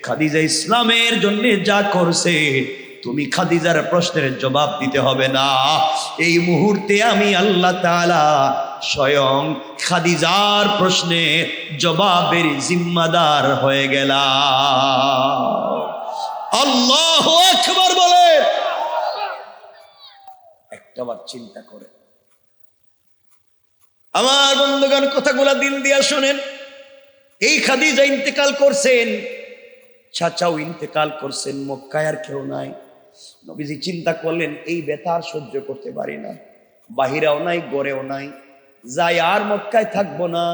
খাদিজা ইসলামের জন্য যা করছে, তুমি খাদিজার প্রশ্নের জবাব দিতে হবে না। এই মুহূর্তে আমি আল্লাহ তাআলা স্বয়ং খাদিজার প্রশ্নে জবাবের জিম্মাদার হয়ে গেলাম। আল্লাহু আকবার বলে। একটাবার চিন্তা করে আমার বন্ধুগণ, কথাগুলা দিল দিয়া শোনেন। এই খাদিজা ইন্তেকাল করছেন, চাচাও ইন্তেকাল করছেন, মক্কায় আর কেউ নাই। নবীজি চিন্তা করলেন, এই ব্যথা আর সহ্য করতে পারি না, বাহিরাও নাই, গড়েও নাই, যাই আর মক্কায় থাকবো না,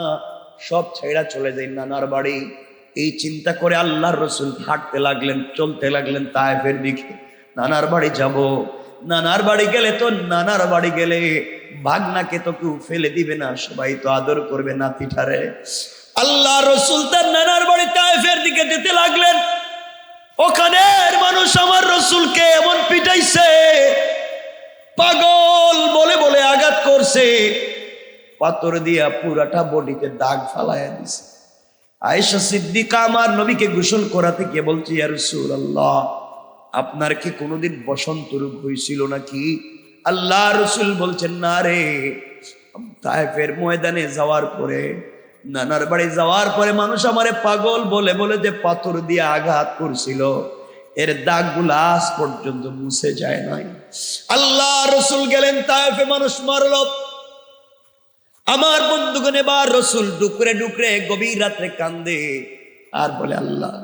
সব ছেড়া চলে যাই নানার বাড়ি। এই চিন্তা করে আল্লাহর রাসূল হাঁটতে লাগলেন, চলতে লাগলেন তায়েফের দিকে। নানার বাড়ি যাব, নানার বাড়ি গেলে তো, নানার বাড়ি গেলে ভাগনাকে তো কেউ ফেলে দিবে না, সবাই তো আদর করবে নাতিটারে। আল্লাহ রাসূল তার নানার বাড়ি তায়েফের দিকে যেতে লাগলেন। ওখানের মানুষ আমার রাসূলকে এমন পিটাইছে, পাগল বলে বলে আঘাত করছে, পাথর দিয়া পুরাটা বডিতে দাগ ফালাইয়া দিছে। আয়েশা সিদ্দিকা আমার নবীকে গোসল করাতে গিয়ে বলছে, ইয়া রাসূলুল্লাহ আপনার কি কোনোদিন বসন্ত রোগ হয়েছিল নাকি? আল্লাহ রাসূল বলছেন, না রে, তায়েফের ময়দানে যাওয়ার পরে, নানার বাড়ি যাওয়ার পরে মানুষ আমারে পাগল বলে বলে যে পাথর দিয়ে আঘাত করছিল, এর দাগগুলো আজ পর্যন্ত মুছে যায় নাই। আল্লাহ রাসূল গেলেন তায়েফে, মানুষ মারল। আমার বন্ধুগণ, এবার রাসূল ডুকরে ডুকরে গভীর রাত্রে কান্দে। আর বলে আল্লাহ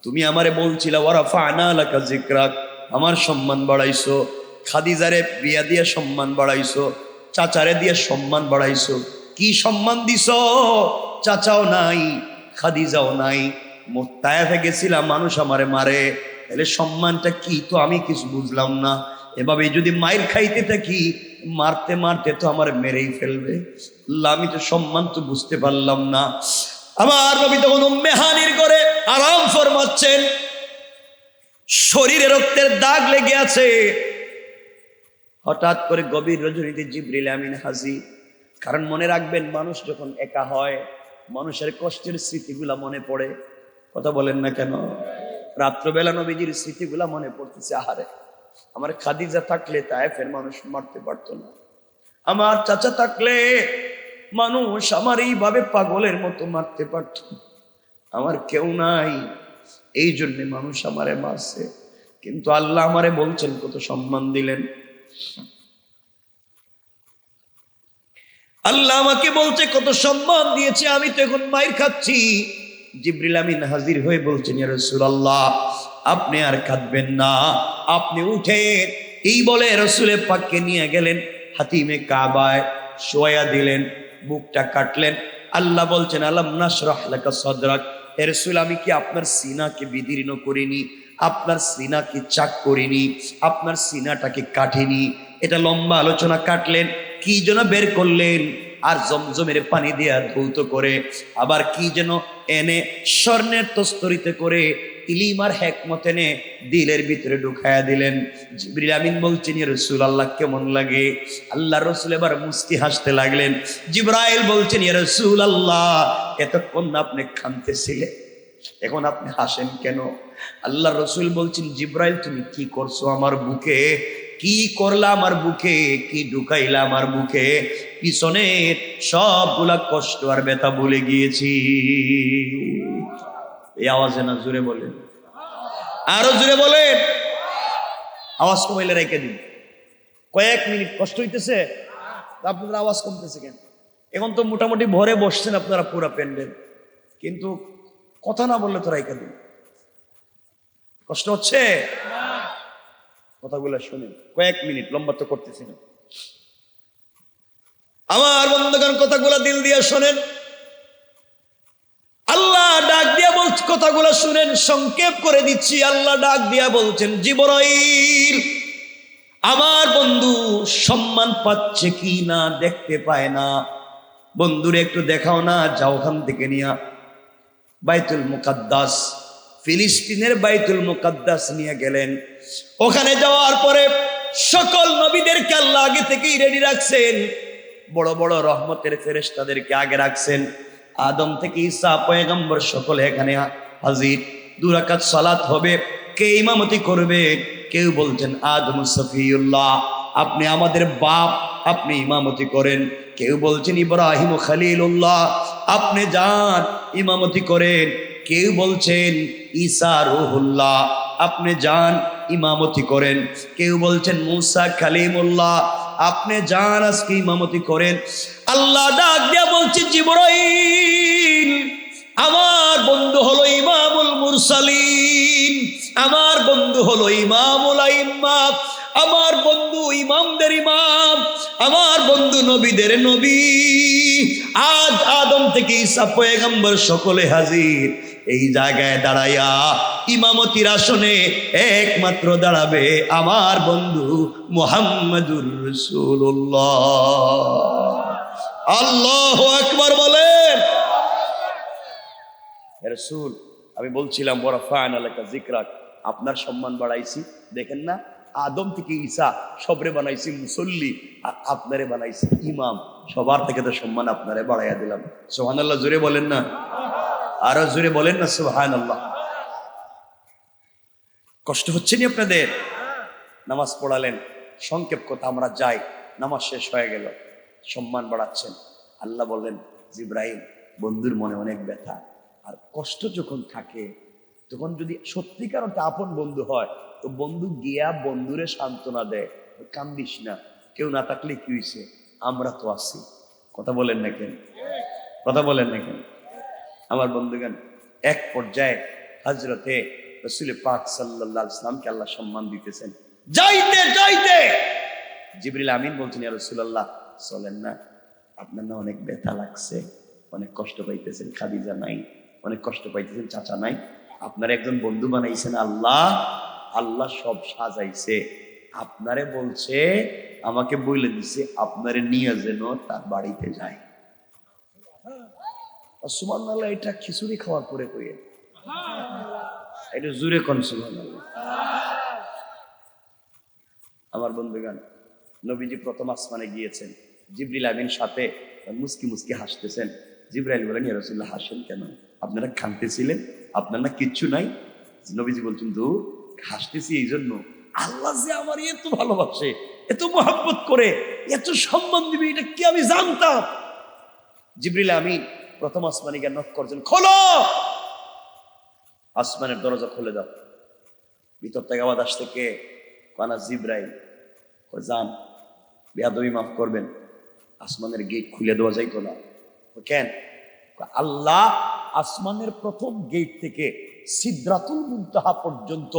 তুমি আমারে বলছিলা ওয়ারাফা'না লাকা যিকরাক, আমার সম্মান বাড়াইছো, খাদিজারে বিয়া দিয়ে সম্মান বাড়াইছো, চাচারে দিয়ে সম্মান বাড়াইছো। কি সম্মান দিছো? চাচাও নাই, খাদিজাও নাই, তায়েফে গেছিলাম, মানুষ আমারে মারে, তাহলে সম্মানটা কি তো আমি কিছু বুঝলাম না। এভাবে যদি মায়ের খাইতে থাকি, মারতে মারতে তো আমার মেরেই ফেলবে। আল্লাহ আমি তো সম্মান তো বুঝতে পারলাম না। আমার নবী তখন উম্মে হানির করে আরাম ফরমাচ্ছেন, শরীরে রক্তের দাগ লেগে আছে। হঠাৎ করে গভীর রজনীতে জিবরিল আমিন হাজির। কারণ মনে রাখবেন, মানুষ যখন একা হয়, মানুষের কষ্টের স্মৃতিগুলা মনে পড়ে। কথা বলেন না কেন? রাত্রবেলা নবীজির স্মৃতিগুলা মনে পড়তেছে। আহারে, আমার খাদিজা থাকলে তায়েফের মানুষ মারতে পারতো না, আমার চাচা থাকলে মানুষ আমার এইভাবে পাগলের মতো মারতে পারত, আমার কেউ নাই, এই জন্য মানুষ আমারে মারছে। কিন্তু আল্লাহ আমারে বলছেন কত সম্মান দিলেন। আল্লাহ আমাকে বলছে কত সম্মান দিয়েছে, আমি তো এখন মাইর খাচ্ছি। জিবরিল আমিন হাজির হয়ে বলছেন, ইয়া রাসূলুল্লাহ আপনি আর কাঁদবেন না, আপনি উঠেন। এই বলে রাসূলের পাককে নিয়ে গেলেন, হাতিমে কাবায় শোয়া দিলেন, বুকটা কাটলেন। আল্লাহ বলছেন আলাম নাশরাহ লাকা সাদরাক, হে রাসূল আমি কি আপনার সিনাকে বিদীর্ণ করিনি, আপনার সিনাকে চাক করিনি, আপনার সিনাটাকে কাটিনি। এটা লম্বা আলোচনা কাটলেন। কি যেন বের করলেন, আর জমজমের পানি দিয়ে ধৌত করে, আবার কি যেন এনে স্বর্ণের তস্তরিতে করে ইলিমার হেকমত এনে দিলের ভিতরে ঢুকায়া দিলেন। জিবরিল আমিন বলছেন, ইয়া রাসূলুল্লাহ কেমন লাগে? আল্লাহ রাসূল এবার মুস্কি হাসতে লাগলেন। জিবরাইল বলছেন, ইয়া রাসূলুল্লাহ এতক্ষণ আপনি কাঁদতেছিলেন, এখন আপনি হাসেন কেন? আল্লাহ রসুল বলছেন, জিবরাইল তুমি কি করছো আমার বুকে? কি করলা আমার বুকে? কি ঢুকাইলা আমার বুকে? পিছনে সবগুলা কষ্ট আর ব্যথা ভুলে গিয়েছি। এই আওয়াজে না, জোরে বলেন, আরো জোরে বলেন। আওয়াজ কমাইলে রেখে দিন। কয়েক মিনিট কষ্ট হইতেছে, আপনাদের আওয়াজ কমতেছে কেন? এখন তো মোটামুটি ভরে বসছেন আপনারা পুরা প্যান্ডেল, কিন্তু কথা না বললে তো রেখে দিন। কষ্ট হচ্ছে? কথাগুলো শুনেন, কয়েক মিনিট, লম্বা তো করতেছি না। আমার বন্ধুগণ কথাগুলো দিল দিয়ে শোনেন। আল্লাহ ডাক দিয়া বলছে, কথাগুলো শুনেন, সংক্ষেপ করে দিচ্ছি। আল্লাহ ডাক দিয়া বলছেন, জিবরাইল আমার বন্ধু সম্মান পাচ্ছে কি না দেখতে পায় না, বন্ধুরে একটু দেখাও না, যাও ওখান থেকে নিয়া বাইতুল মুকাদ্দাস, ফিলিস্তিনের বাইতুল মুকাদ্দাস নিয়ে গেলেন। ওখানে যাওয়ার পরে সকল নবীদেরকে আল্লাহ আগে থেকেই রেডি রাখছেন, বড় বড় রহমতের ফেরেশতাদেরকে আগে রাখছেন। আদম থেকে ঈসা পয়গম্বর সকলে এখানে হাজির। 2 রাকাত সালাত হবে। কে ইমামতি করবে? কেউ বলছেন আদম সফিউল্লাহ, আপনি আমাদের বাপ, আপনি ইমামতি করেন। কেউ বলছেন ইব্রাহিম খলিলুল্লাহ, আপনি যান ইমামতি করেন। কেউ বলছেন ঈসা রুহুল্লাহ, আপনি যান ইমামতি করেন। কেউ বলছেন মুসা কালিমুল্লাহ, আপনি যান আজকে ইমামতি করেন। আল্লাহ ডাক দিয়া বলছে, জিবরাইল আমার বন্ধু হলো ইমামুল মুরসালিন, আমার বন্ধু হলো ইমামুল আইম্মা, আমার বন্ধু ইমামদের ইমাম, আমার বন্ধু নবীদের নবী। আজ আদম থেকে ঈসা পয়গম্বর সকলে হাজির। এই জায়গায় দাঁড়াইয়া ইমামতির আসনে একমাত্র দাঁড়াবে আমার বন্ধু মুহাম্মদুর রাসূলুল্লাহ। আল্লাহু আকবার বলেন। হে রাসূল আমি বলছিলাম ওয়ারাফা'না লাকা যিকরাক, আপনার সম্মান বাড়াইছি। দেখেন না, আদম থেকে ঈসা সবরে বানাইছি মুসল্লি, আর আপনারে বানাইছি ইমাম। সবার থেকে তো সম্মান আপনারে বাড়াইয়া দিলাম। সুবহানাল্লাহ জোরে বলেন না, আরো জোরে বলেন না সুবহানাল্লাহ। কষ্ট হচ্ছে নি আপনাদের? নামাজ পড়ালেন, সংক্ষেপ কথা, আমরা যাই, নামাজ শেষ হয়ে গেল, সম্মান বাড়াচ্ছেন। আল্লাহ বললেন, জিবরাইল বন্ধুর মনে অনেক ব্যথা, আর কষ্ট যখন থাকে, তখন যদি সত্যিকার অর্থে আপন বন্ধু হয়, তো বন্ধু গিয়া বন্ধুরে সান্ত্বনা দেয়, কান্দিস না, কেউ না থাকলে কি হয়েছে, আমরা তো আছি। কথা বলেন না কেন? কথা বলেন না কেন? আমার বন্ধুগান, এক পর্যায়ে হযরতে রাসূল পাক সাল্লাল্লাহু আলাইহি ওয়াসাল্লামকে আল্লাহ সম্মান দিতেছেন। যাইতে যাইতে জিবরিল আমিন বলছেন, ইয়া রাসূলুল্লাহ চলেন না, আপনার না অনেক ব্যথা লাগছে, অনেক কষ্ট পাইতেছেন, খাদিজা নাই, অনেক কষ্ট পাইতেছেন, চাচা নাই, আপনার একজন বন্ধু বানাইছেন আল্লাহ, আল্লাহ সব সাজাইছে, আপনারে বলছে, আমাকে বলে দিছে আপনারে নিয়ে যেন তার বাড়িতে যায়। সুবহানাল্লাহ, এটা খিচুড়ি খাওয়ার পরে কইয়ে, এটা জুড়ে কোন সুবহানাল্লাহ। আমার বন্ধুগণ, নবীজি প্রথম আসমানে গিয়েছেন, জিবরিল আমিন সাথে মুস্কি মুস্কি হাসতেছেন। জিবরাইল বলেন, ইয়া রাসূলুল্লাহ হাসেন কেন? আপনারা কাঁদতেছিলেন, আপনার না কিচ্ছু নাই? নবীজি বলছেন, দূর, হাসতেছি এই জন্য আল্লাহ যে আমার এত ভালোবাসে, এত মহব্বত করে, এত সম্মান দিবে, এটা কি আমি জানতাম? জিবরিল আমিন প্রথম আসমানে গিয়ে নক করছেন, খোলো, আসমানের দরজা খুলে দাও। ভিতর থেকে আওয়াজ আসছে, কে? কানা জিবরাইল। যান, বেয়াদবি মাফ করবেন, আসমানের গেট খুলে দেওয়া যাইতো না। কেন? আল্লাহ আসমানের প্রথম গেট থেকে সিদরাতুল মুনতাহা পর্যন্ত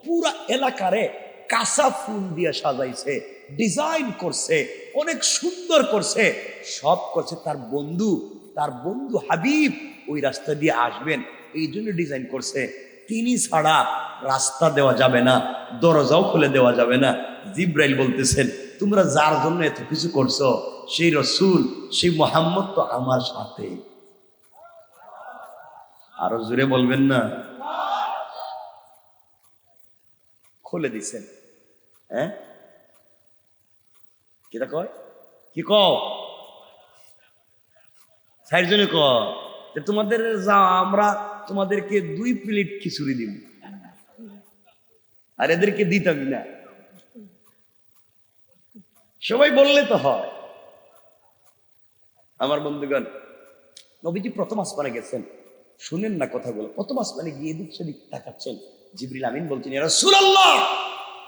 পুরা এলাকারে কাঁচা ফুল দিয়ে সাজাইছে, ডিজাইন করছে, অনেক সুন্দর করছে, সব করছে তার বন্ধু হাবিব ওই রাস্তা দিয়ে আসবেন এই জন্য ডিজাইন করছে। তিনি ছাড়া রাস্তা দেওয়া যাবে না, দরজাও খুলে দেওয়া যাবে না। জিবরাইল বলতেছেন, তোমরা যার জন্য এত কিছু করছো, সেই রসূল, সেই মুহাম্মদ তো আমার সাথে। আরো জোরে বলবেন না? খুলে দিছেন। হ্যাঁ, কিটা কয়, কি কও চারজনে ক, তোমাদের যা, আমরা তোমাদেরকে 2 প্লেট খিচুড়ি দিব, আর এদেরকে দিতাম না। সবাই বললে তো হয়। আমার বন্ধুগণ, নবীজি প্রথম আসমানে গেছেন, শুনেন না কথাগুলো, প্রথম আসমানে গিয়ে এদিক সেদিক তাকাচ্ছেন। জিবরিল আমিন বলছেন, ইয়া রাসূলুল্লাহ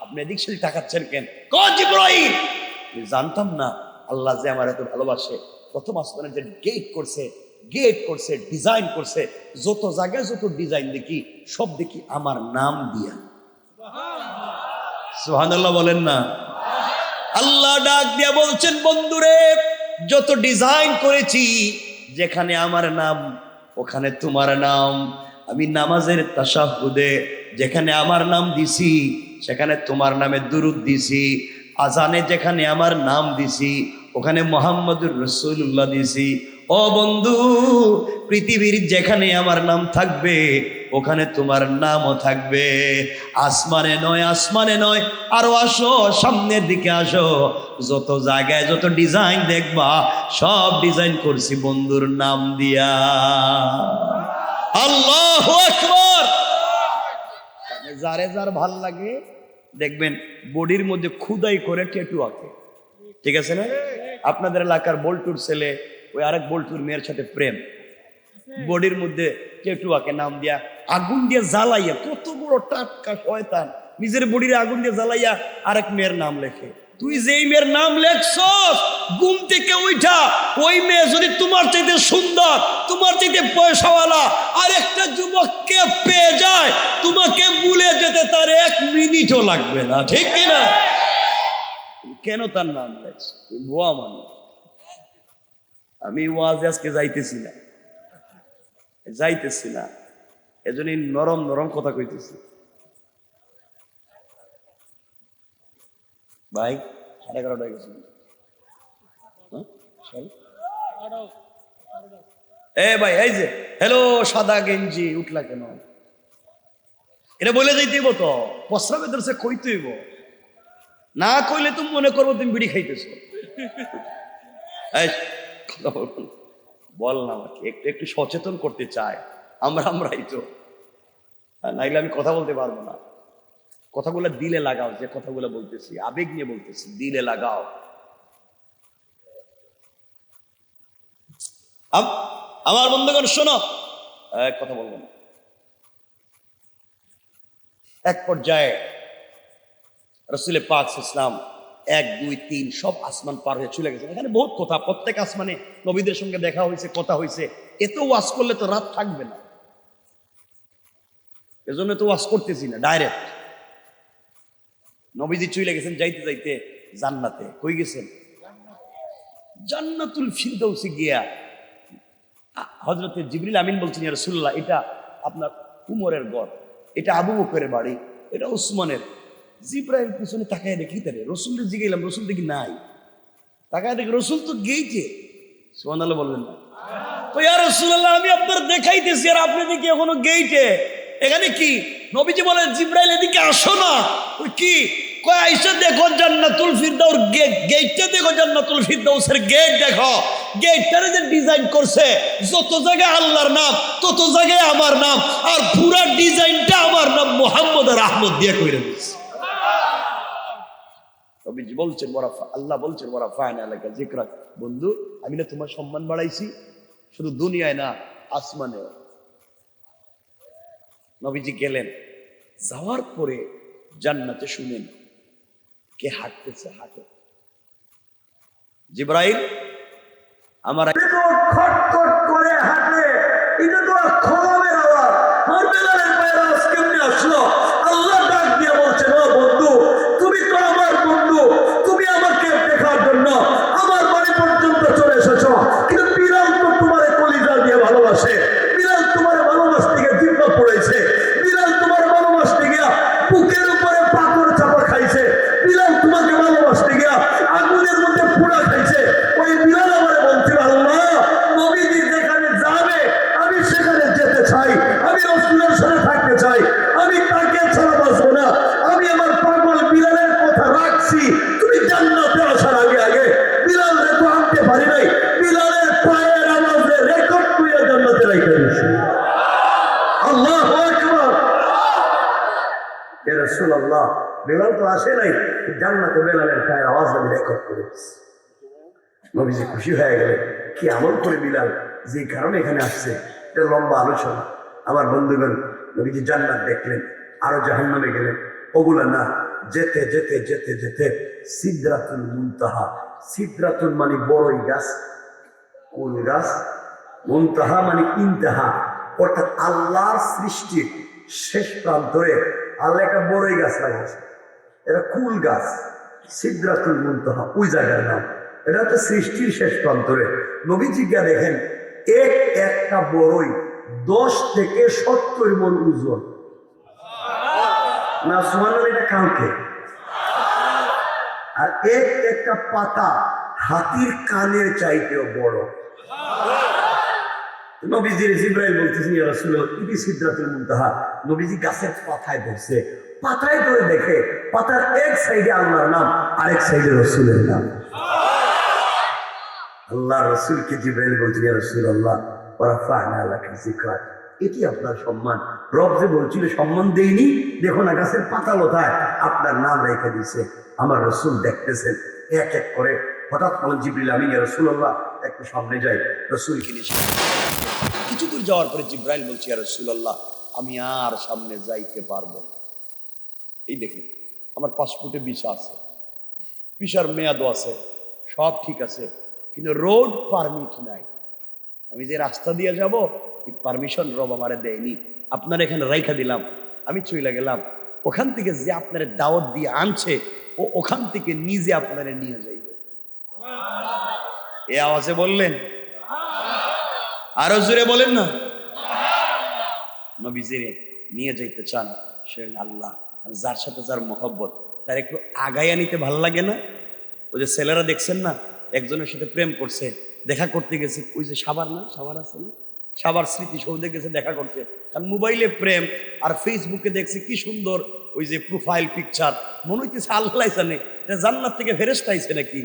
আপনি এদিক সেদিক তাকাচ্ছেন কেন? ক জিবরাইল, জানতাম না আল্লাহ যে আমার এত ভালোবাসে। প্রথম আসমানে যে গেট করছে, ডিজাইন করছে, যত জায়গায় যত ডিজাইন দেখি, সব দেখি আমার নাম দিয়া। সুবহানাল্লাহ বলেন না? আল্লাহ ডাক দিয়া বলছেন, বন্ধুরে, যত ডিজাইন করেছি, যেখানে আমার নাম ওখানে তোমার নাম। আমি নামাজের তাশাহুদে যেখানে আমার নাম দিছি, সেখানে তোমার নামে দুরূদ দিছি। আজানে যেখানে আমার নাম দিছি, ওখানে মুহাম্মদুর রাসূলুল্লাহ দিছি। ও বন্ধু, পৃথিবীর যেখানে আমার নাম থাকবে, ওখানে তোমার নামও থাকবে। আসমানে নয়, আরো আসো, সামনের দিকে আসো, যত জায়গায় যত ডিজাইন দেখবা, সব ডিজাইন করছি বন্ধুর নাম দিয়া। আল্লাহু আকবার। যারে যার ভাল লাগে দেখবেন বডির মধ্যে খুদাই করে ট্যাটু আঁকে, ঠিক আছে না? আপনাদের এলাকার বল্টুর ছেলে ওই আরেক বল্টুর মেয়ের সাথে প্রেম, বডির মধ্যে ট্যাটু আঁকে নাম দিয়া, আগুন দিয়ে জ্বালাইয়া, কত বড় টাটকা শয়তান, নিজের বডির আগুন দিয়ে জ্বালাইয়া আরেক মেয়ের নাম লেখে। তুই যেই মেয়ের নাম লেখছস, ঘুম থেকে উঠা ওই মেয়ে যদি তোমার চাইতে সুন্দর, তোমার চাইতে পয়সাওয়ালা আরেকটা যুবককে পেয়ে যায়, তোমাকে ভুলে যেতে তার 1 মিনিটও লাগবে না, ঠিক কিনা? কেন তার নাম লেখছ? ভুয়া মানুষ। আমি ওয়াজে আজকে যাইতেছি না, এজন্যই নরম নরম কথা কইতেছি। ভাই 11:30 হয়ে গেছে। ভাই, এই যে হ্যালো, সাদা গেঞ্জি উঠলা কেন? এটা বলে যাইতেইব তো, প্রস্রাবে ধরছে কইতেইব, না কইলে তুমি মনে করবো তুমি বিড়ি খাইতেছ। বল না, আমাকে একটু সচেতন করতে চায়, আমরাই তো, নাইলে আমি কথা বলতে পারবো না। কথাগুলো দিলে লাগাও, যে কথাগুলো বলতেছি আবেগ নিয়ে বলতেছি, দিলে লাগাও। আমার বন্ধুগণ শোনো, কথা বলবো না। এক পর্যায়ে রাসূল পাক সাল্লাল্লাহু আলাইহি ওয়াসাল্লাম 1, 2, 3 সব আসমান পার হয়ে চলে গেছেন। এখানে বহুত কথা, প্রত্যেক আসমানে নবীদের সঙ্গে দেখা হয়েছে, কথা হয়েছে। এত ওয়াজ করলে তো রাত থাকবে না। এজন্য তো ওয়াজ করতেছি না, ডাইরেক্ট। নবীজি চলে গেছেন যাইতে যাইতে জান্নাতে। কই গেছেন? জান্নাতুল ফিরদাউসে গিয়া হযরতে জিবরিল আমিন বলছেন, ইয়া রাসূলুল্লাহ, এটা আপনার উমরের গড়, এটা আবু বকরের বাড়ি, এটা উসমানের। জিবরাইল পিছনে তাকায় দেখি তারে, রসুলকে জিগাইলাম, রসুল দেখি নাই। তাকায় দেখি রসুল তো গেইটে। সুবহানাল্লাহ বললেন না? তো ইয়া রাসূলুল্লাহ, আমি আপনার দেখাইতেছি আর আপনি দেখি এখনো গেইটে। এখানে কি? নবীজি বলেন, জিবরাইল এদিকে আসো না। ওই কি কয়, আইসা দেখো জান্নাতুল ফিরদাউস গেট, গেটটা দেখো, জান্নাতুল ফিরদাউসের গেট দেখো। গেটটারে যে ডিজাইন করছে, যত জায়গায় আল্লাহর নাম তত জায়গায় আমার নাম, আর পুরা ডিজাইনটা আমার নাম মুহাম্মদ আর আহমদ দিয়ে কইরা দিয়েছে। নবীজি বলছেন, আল্লাহ বলছেন, ওয়া রাফা'না লাকা যিকরাক, বন্ধু আমি না তোমার সম্মান বাড়াইছি, শুধু দুনিয়ায় না আসমানেও। নবীজি গেলেন, যাওয়ার পরে জান্নাতে শুনেন কে হাঁটতেছে, হাঁটে। জিবরাইল আমার খটখট করে হাঁটে, এটা তো খোলামের আওয়াজ, আর বেলালের পায়ের আওয়াজ কেমনে আসলো? আল্লাহ ডাক দিয়ে বলছেন, ও বন্ধু, তুমি তো আমার বন্ধু, তুমি আমাকে দেখার জন্য আমার বাড়ি পর্যন্ত চলে এসেছো, কিন্তু বিলাল তো তোমার কলিজা দিয়ে ভালোবাসে, বিলাল তোমার ভালোবাসতে গিয়ে জিব্বা পড়েছে, বিলাল তোমার ভালোবাসতে গিয়া বুকের উপরে পাথর চাপা খাইছে, বিলাল তোমাকে ভালোবাসতে গিয়া আগুনের মধ্যে পোড়া খাইছে। ওই বিলাল আমার বলছিল, আল্লাহ নবীজি যেখানে যাবে আমি সেখানে যেতে চাই, আমি রাসূলের সাথে থাকতে চাই, আমি তাকে ছাড়া বাঁচবো না, আমি আমার পাগল বিলালের কথা রাখছি। তুমি জান্নাতে আসার আগে আগে বিলাল রে তো আনতে পারি নাই, বিলালের পায়ের আওয়াজে রেকর্ড করে জান্নাতে রাখতে দিয়েছি। আল্লাহু আকবার। ইয়া রাসূলুল্লাহ, বিলাল তো আসে নাই, জান্নাতে বিলালের পায়ের আওয়াজ আমি রেকর্ড করেছি। নবীজি খুশি হয়ে গেলেন, কি আমল করে বিলাল যে কারণে এখানে আসছে। এটা লম্বা আলোচনা। আমার বন্ধুগণ, নবীজি জান্নাত দেখলেন, আরো জাহান্নামে গেলেন। ওগুলা না, যেতে যেতে যেতে যেতে সিদরাতুল মুনতাহা। সিদরাতুল মানে বড়ই গাছ, কুল গাছ, মুনতাহা মানে ইন্তাহা, অর্থাৎ আল্লাহর সৃষ্টির শেষ প্রান্তরে আল্লাহ একটা বড়ই গাছ লাগিয়েছে, এটা কুল গাছ, সিদরাতুল মুনতাহা ওই জায়গার নাম। এটা হচ্ছে সৃষ্টির শেষ প্রান্তরে। নবীজি গিয়া দেখেন, একটা বড়ই 10 থেকে 70 মণ ওজন। না সুবহানাল্লাহ, এটা কাউকে। আর একটা পাতা হাতির কানের চাইতেও বড়। নবীজির জিবরাইল বলতেছেন, ইয়া রাসূলুল্লাহ, ইতি সিদরাতুল মুনতাহা। নবীজি গাছের পাতায় ধরছে, পাতায় ধরে দেখে পাতার এক সাইডে আল্লাহর নাম, আরেক সাইডে রাসূলের নাম। আল্লাহ রাসূলকে জিবরাইল বলছেন, ইয়া রাসূলুল্লাহ, ওয়া রাফা'না লাকা যিকরাক, এটি আপনার সম্মান। রব যে বলছিল সম্মান দেইনি, দেখো না গাছের পাতা লতায় আপনার নাম রেখে দিয়েছে। আমার রাসূল দেখতেছেন এক এক করে। হঠাৎ বলেন জিবরিল আমিন, ইয়া রাসূলুল্লাহ, একটু সামনে যাই। রাসূলকে নিয়ে কিছু দূর যাওয়ার পরে জিবরাইল বলছে, ইয়া রাসূলুল্লাহ, আমি আর সামনে যাইতে পারবো না। এই দেখুন, আমার পাসপোর্টে ভিসা আছে, ভিসার মেয়াদও আছে, সব ঠিক আছে, কিন্তু রোড পারমিট নাই। আমি যে রাস্তা দিয়ে যাব, এই পারমিশন রব আমারে দেয়নি। আপনার এখানে রাইখা দিলাম, আমি চলে গেলাম। ওখান থেকে যে আপনার দাওয়াত দিয়ে আনছে, ও ওখান থেকে নিজে আপনারে নিয়ে যাইবে। এ আওয়াজে বললেন, আরো জোরে বলেন না। নবীজিরে নিয়ে যাইতে চান সে আল্লাহ, যার সাথে যার মহব্বত, তার একটু আগাইয়া নিতে ভাল লাগে না? ওই যে ছেলেরা দেখছেন না, একজনের সাথে প্রেম করছে, দেখা করতে গেছে, ওই যে সাভার না, সাভার আছে না, সাভার স্মৃতি সৌধে গেছে দেখা করতে, কারণ মোবাইলে প্রেম আর ফেসবুকে দেখছে কি সুন্দর ওই যে প্রোফাইল পিকচার, মনে হইতেছে আল্লাহ জানে জান্নাত থেকে ফেরেশতা আইছে নাকি।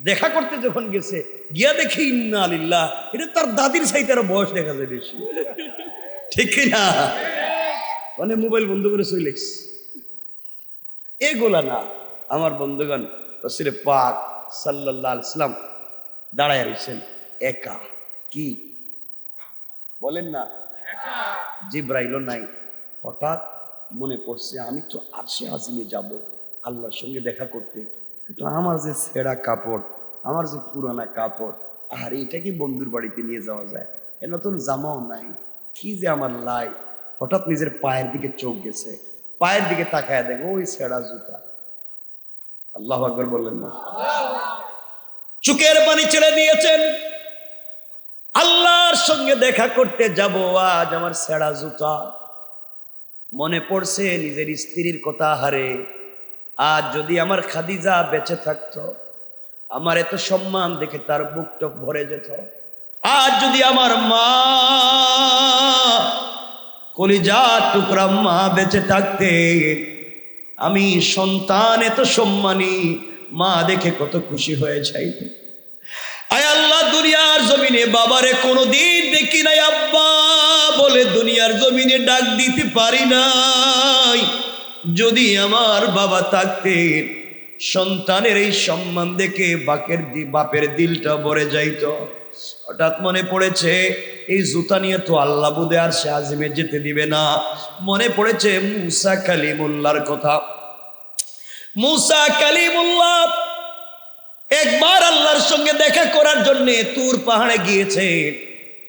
দেখা করতে যখন গেছে, গিয়া দেখি ইন্না লিল্লাহ, এটা তার দাদির চাইতে আরো বয়স দেখা যায় বেশি, ঠিক কিনা? মানে মোবাইল বন্ধ করে চলে গেছে। এগুলা না আমার বন্ধুগণ, রাসূল পাক সাল্লাল্লাহু আলাইহি সাল্লাম দাঁড়ায় রয়েছেন একা। কি বলেন না? জিবরাইলও নাই। হঠাৎ মনে পড়ছে, আমি তো আরশে আজিমে যাব আল্লাহর সঙ্গে দেখা করতে, কিন্তু আমার যে ছেঁড়া কাপড়, আমার যে পুরানা কাপড়, আর এটা কি বন্ধুর বাড়িতে নিয়ে যাওয়া যায়? এ নতুন জামাও নাই, কি যে আমার লাই। হঠাৎ নিজের পায়ের দিকে চোখ গেছে, পায়ের দিকে তাকায় দেখো ওই ছেঁড়া জুতা। আল্লাহু আকবার বললেন না? চোখের পানি ছেড়ে দিয়েছেন, আল্লাহর সঙ্গে দেখা করতে যাব, আজ আমার ছেঁড়া জুতা। মনে পড়ছে নিজের স্ত্রীর কথা, হারে আজ যদি আমার খাদিজা বেঁচে থাকতো, আমার এত সম্মান দেখে তার বুক টক ভরে যেত। আজ যদি আমার মা, কলিজার টুকরা মা বেঁচে থাকতে, আমি সন্তান এত সম্মানী মা দেখে কত খুশি হয়ে যাইতে। আয় আল্লাহ, দুনিয়ার জমিনে বাবারে কোনোদিন দেখি নাই আব্বা বলে, দুনিয়ার জমিনে ডাক দিতে পারি নাই। যদি আমার বাবা থাকতেন, সন্তানের এই সম্মান দেখে বাপের দিলটা ভরে যাইত। হঠাৎ মনে পড়েছে এই জুতা নিয়ে তো আল্লাহ বুদে আর সে আজিমে যেতে দিবে না। মনে পড়েছে মুসা কালিমুল্লাহর কথা। মুসা কালিমুল্লাহ একবার আল্লাহর সঙ্গে দেখা করার জন্য তুর পাহাড়ে গিয়েছে।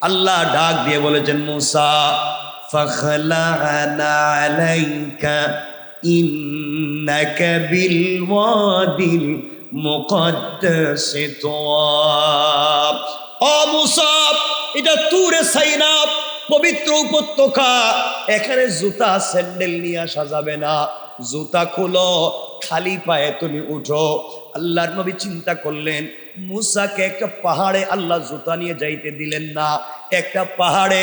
আল্লাহ ডাক দিয়ে বলেছেন, মুসা ফাখলানা আলাইকা ইন্নাকা বিল ওয়াদিল মুকদ্দাসি তুওয়া। ও মুসা, এটা তুরে সাইনা, পবিত্র উপত্যকা, এখানে জুতা স্যান্ডেল নিয়ে আসা যাবে না। জুতা খুলো, খালি পায়ে তুমি উঠো। আল্লাহর নবী চিন্তা করলেন, মুসাকে একটা পাহাড়ে আল্লাহ জুতা নিয়ে যাইতে দিলেন না, একটা পাহাড়ে,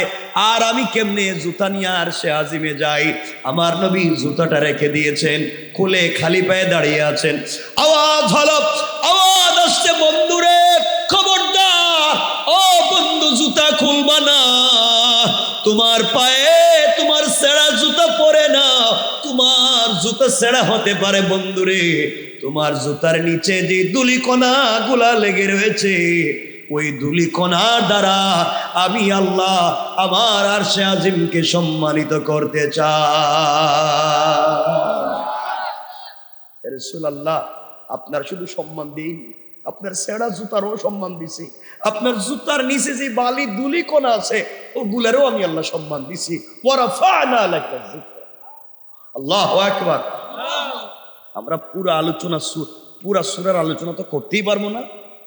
আর আমি কেমনে জুতা নিয়ে আর সে আজিমে যাই? আমার নবী জুতাটা রেখে দিয়েছেন, খুলে খালি পায়ে দাঁড়িয়ে আছেন। আওয়াজ হলো, আওয়াজ আসছে, বন্ধুরে খবরদার, ও বন্ধু জুতা খুলবা না, তোমার পায়ে তোমার ছেঁড়া জুতা পরে না, তোমার জুতা ছেঁড়া হতে পারে বন্ধুরে। তোমার জুতার নিচে যে ধূলিকণা গুলা লেগে রয়েছে, ওই ধূলিকণার দ্বারা আমি আল্লাহ আমার আরশে আজিমকে সম্মানিত করতে চাই। রাসূলুল্লাহ, আপনার শুধু সম্মান দিইনি, আপনার ছেঁড়া জুতারও সম্মান দিছি। আপনার জুতার নিচে যে বালি ধূলিকণা আছে, ওগুলারও আমি আল্লাহ সম্মান দিছি। ওয়া রাফা'না লাকা যিকরা। আল্লাহু আকবার। আমরা পুরা সূরার আলোচনা তো করতেই পারবো না,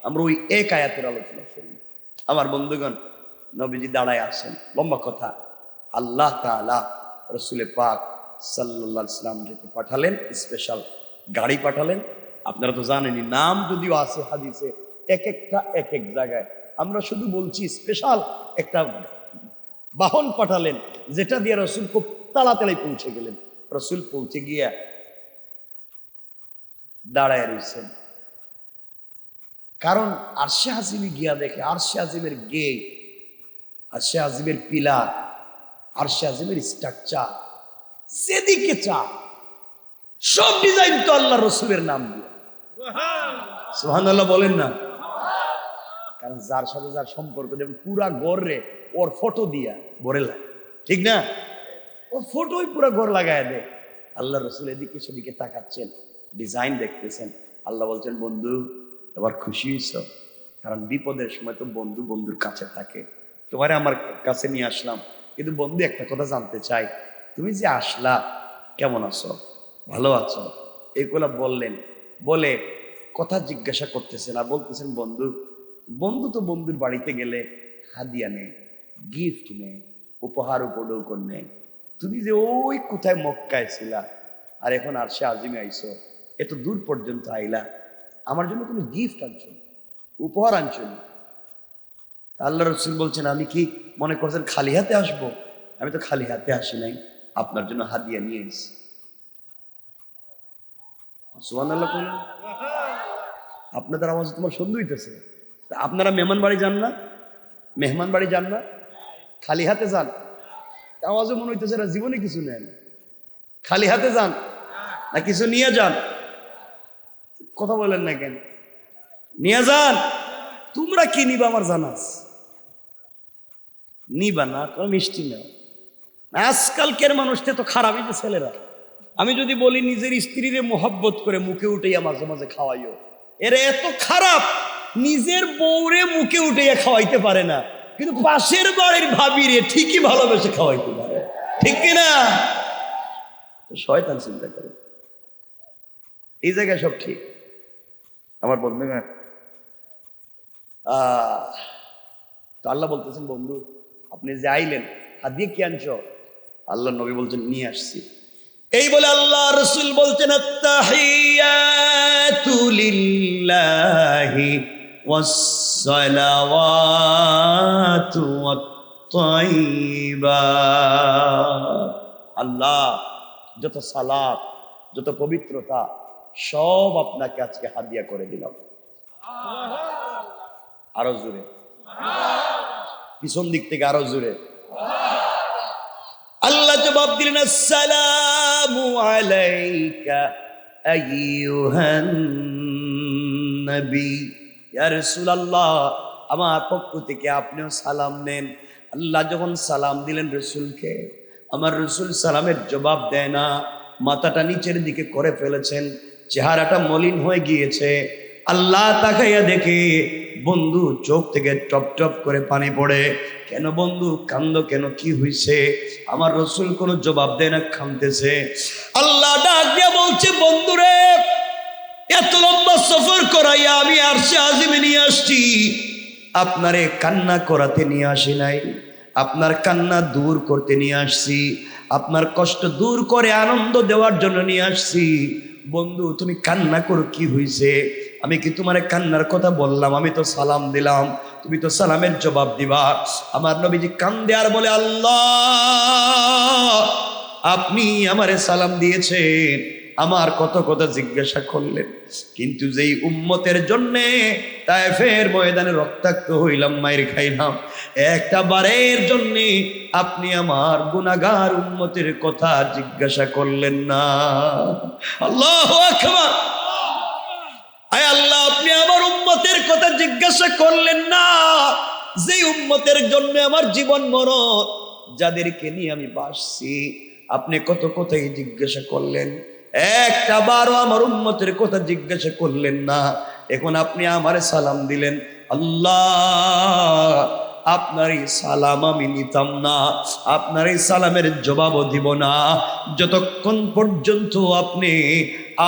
আমরা ওই এক আয়াতের আলোচনা করি। আমার বন্ধুগণ, নবীজি দাঁড়ায় আছেন, লম্বা কথা। আল্লাহ তাআলা রাসূল পাক সাল্লাল্লাহু আলাইহি ওয়াসাল্লামকে পাঠালেন, স্পেশাল গাড়ি পাঠালেন। আপনারা তো জানেনই, নাম যদিও আছে হাদিসে, এক একটা এক এক জায়গায়। আমরা শুধু বলছি স্পেশাল একটা বাহন পাঠালেন, যেটা দিয়ে রাসূল খুব তাড়াতাড়ি পৌঁছে গেলেন। রাসূল পৌঁছে গিয়া দাঁড়ায় রয়েছেন, কারণ আরশে আজিমে গিয়া দেখে আরশে আজিমের গেট, আরশে আজিমের পিলার, আরশে আজিমের স্ট্রাকচার, সেদিকে চা সব ডিজাইন তো আল্লাহ রসুলের নাম দিয়ে। সুবহানাল্লাহ বলেন না? কারণ যার সাথে যার সম্পর্ক দেখুন, পুরা গড়ে ওর ফটো দিয়া গড়ে লাগে, ঠিক না? ওর ফটোই পুরা গড় লাগায় দেয়। আল্লাহ রসুল এদিকে সেদিকে তাকাচ্ছেন, ডিজাইন দেখতেছেন। আল্লাহ বলছেন, বন্ধু এবার খুশি হইছ? কারণ বিপদের সময় তো বন্ধু বন্ধুর কাছে থাকে। তোমারে আমার কাছে নিয়ে আসলাম, কিন্তু বন্ধু একটা কথা জানতে চাই, তুমি যে আসলা কেমন আছো, ভালো আছো? এগুলা বললেন, বলে কথা জিজ্ঞাসা করতেছেন আর বলতেছেন, বন্ধু বন্ধু তো বন্ধুর বাড়িতে গেলে হাদিয়া নেয়, গিফট নেয়, উপহার উপঢৌকন নেয়। তুমি যে ওই কোথায় মক্কায় ছিলা আর এখন আরশে আজিমে আইছো, এত দূর পর্যন্ত আইলা, আমার জন্য কোনো গিফট আনছো, উপহার আনছো না। আল্লাহ রসুল বলছেন, আমি কি মনে করছেন খালি হাতে আসবো? আমি তো খালি হাতে আসি নাই, আপনার জন্য হাদিয়া নিয়ে এসেছি। সুবহানাল্লাহ বলেন। আপনাদের আওয়াজ তোমার সুন্দর হইতেছে। আপনারা মেহমান বাড়ি যান না? মেহমান বাড়ি যান না? খালি হাতে যান? আওয়াজও মনে হইতেছে না জীবনে কিছু নেন। খালি হাতে যান না কিছু নিয়ে যান? কথা বলেন না কেন? নিয়ে যান। তোমরা কি নিবা আমার জানাস? নিবা না, তোমরা মিষ্টি নাও। আজকালকের মানুষটা তো খারাপই যে ছেলেরা। আমি যদি বলি নিজের স্ত্রীরে মোহাব্বত করে মুখে উঠাইয়া মাঝে মাঝে খাওয়াইও, এরা এত খারাপ, নিজের বউরে মুখে উঠাইয়া খাওয়াইতে পারে না, কিন্তু পাশের বাড়ির ভাবিরে ঠিকই ভালোবেসে খাওয়াইতে পারে। ঠিক কিনা? শয়তান চিন্তা করে এই জায়গায় সব ঠিক। আমার বন্ধু তো আল্লাহ বলতেছেন, বন্ধু আপনি যে আইলেন হাদিয়া কি আনছো? আল্লাহ নবী বলছেন নিয়ে আসছি। এই বলে আল্লাহ রাসূল বলছেন আত্তাহিয়াতু লিল্লাহি ওয়াসসালাওয়াতু ওয়াত-তাইয়্যিবাত। আল্লাহ যত সালাত, যত পবিত্রতা সব আপনাকে আজকে হাদিয়া করে দিলাম। আরো জোরে, পিছন দিক থেকে আরো জোরে। আল্লাহ জবাব দিলেন আসসালামু আলাইকা আইয়ুহান নবী। ইয়া রাসূলুল্লাহ, আমার পক্ষ থেকে আপনিও সালাম নেন। আল্লাহ যখন সালাম দিলেন রাসূলকে, আমার রাসূল সালামের জবাব দেয় না, মাথাটা নিচের দিকে করে ফেলেছেন, চেহারাটা মলিন হয়ে গিয়েছে। আল্লাহ তাকাইয়া দেখে বন্ধু চোখ থেকে টপ টপ করে পানি পড়ে। কেন বন্ধু কান্দো কেন, কি হইছে? আমার রাসূল কোনো জবাব দেয় না, কাঁদতেছে। আল্লাহ ডাক দিয়া বলছে, বন্ধুরে এত লম্বা সফর করাইয়া আমি আরশে আজিমে নিয়ে আসছি, আপনারে কান্না করাতে নিয়ে আসি নাই, আপনার কান্না দূর করতে নিয়ে আসছি, আপনার কষ্ট দূর করে আনন্দ দেওয়ার জন্য নিয়ে আসছি। বন্ধু তুমি কান্না করো, কি হইছে? আমি কি তোমার কান্নার কথা বললাম? আমি তো সালাম দিলাম, তুমি তো সালামের জবাব দিবা। আমার নবীজি কান্দে আর বলে, আল্লাহ আপনি আমারে সালাম দিয়েছেন, আমার কত কথা জিজ্ঞাসা করলেন, কিন্তু যেই উম্মতের জন্যে তায়েফের ময়দানে রক্তাক্ত হইলাম, মায়ের খাইলাম, একটা বারের জন্যে আপনি আমার গুনাহগার উম্মতের কথা জিজ্ঞাসা করলেন না। আল্লাহু আকবার। আয় আল্লাহ, আপনি আমার উম্মতের কথা জিজ্ঞাসা করলেন না, যে উম্মতের জন্য আমার জীবন মরণ, যাদেরকে নিয়ে আমি বাসছি, আপনি কত কথাই জিজ্ঞাসা করলেন, একটা বারও আমার উম্মতের কথা জিজ্ঞাসা করলেন না। এখন আপনি আমারে সালাম দিলেন, আল্লাহ আপনার এই সালাম আমি নিতাম না, আপনার এই সালামের জবাবও দিব না যতক্ষণ পর্যন্ত আপনি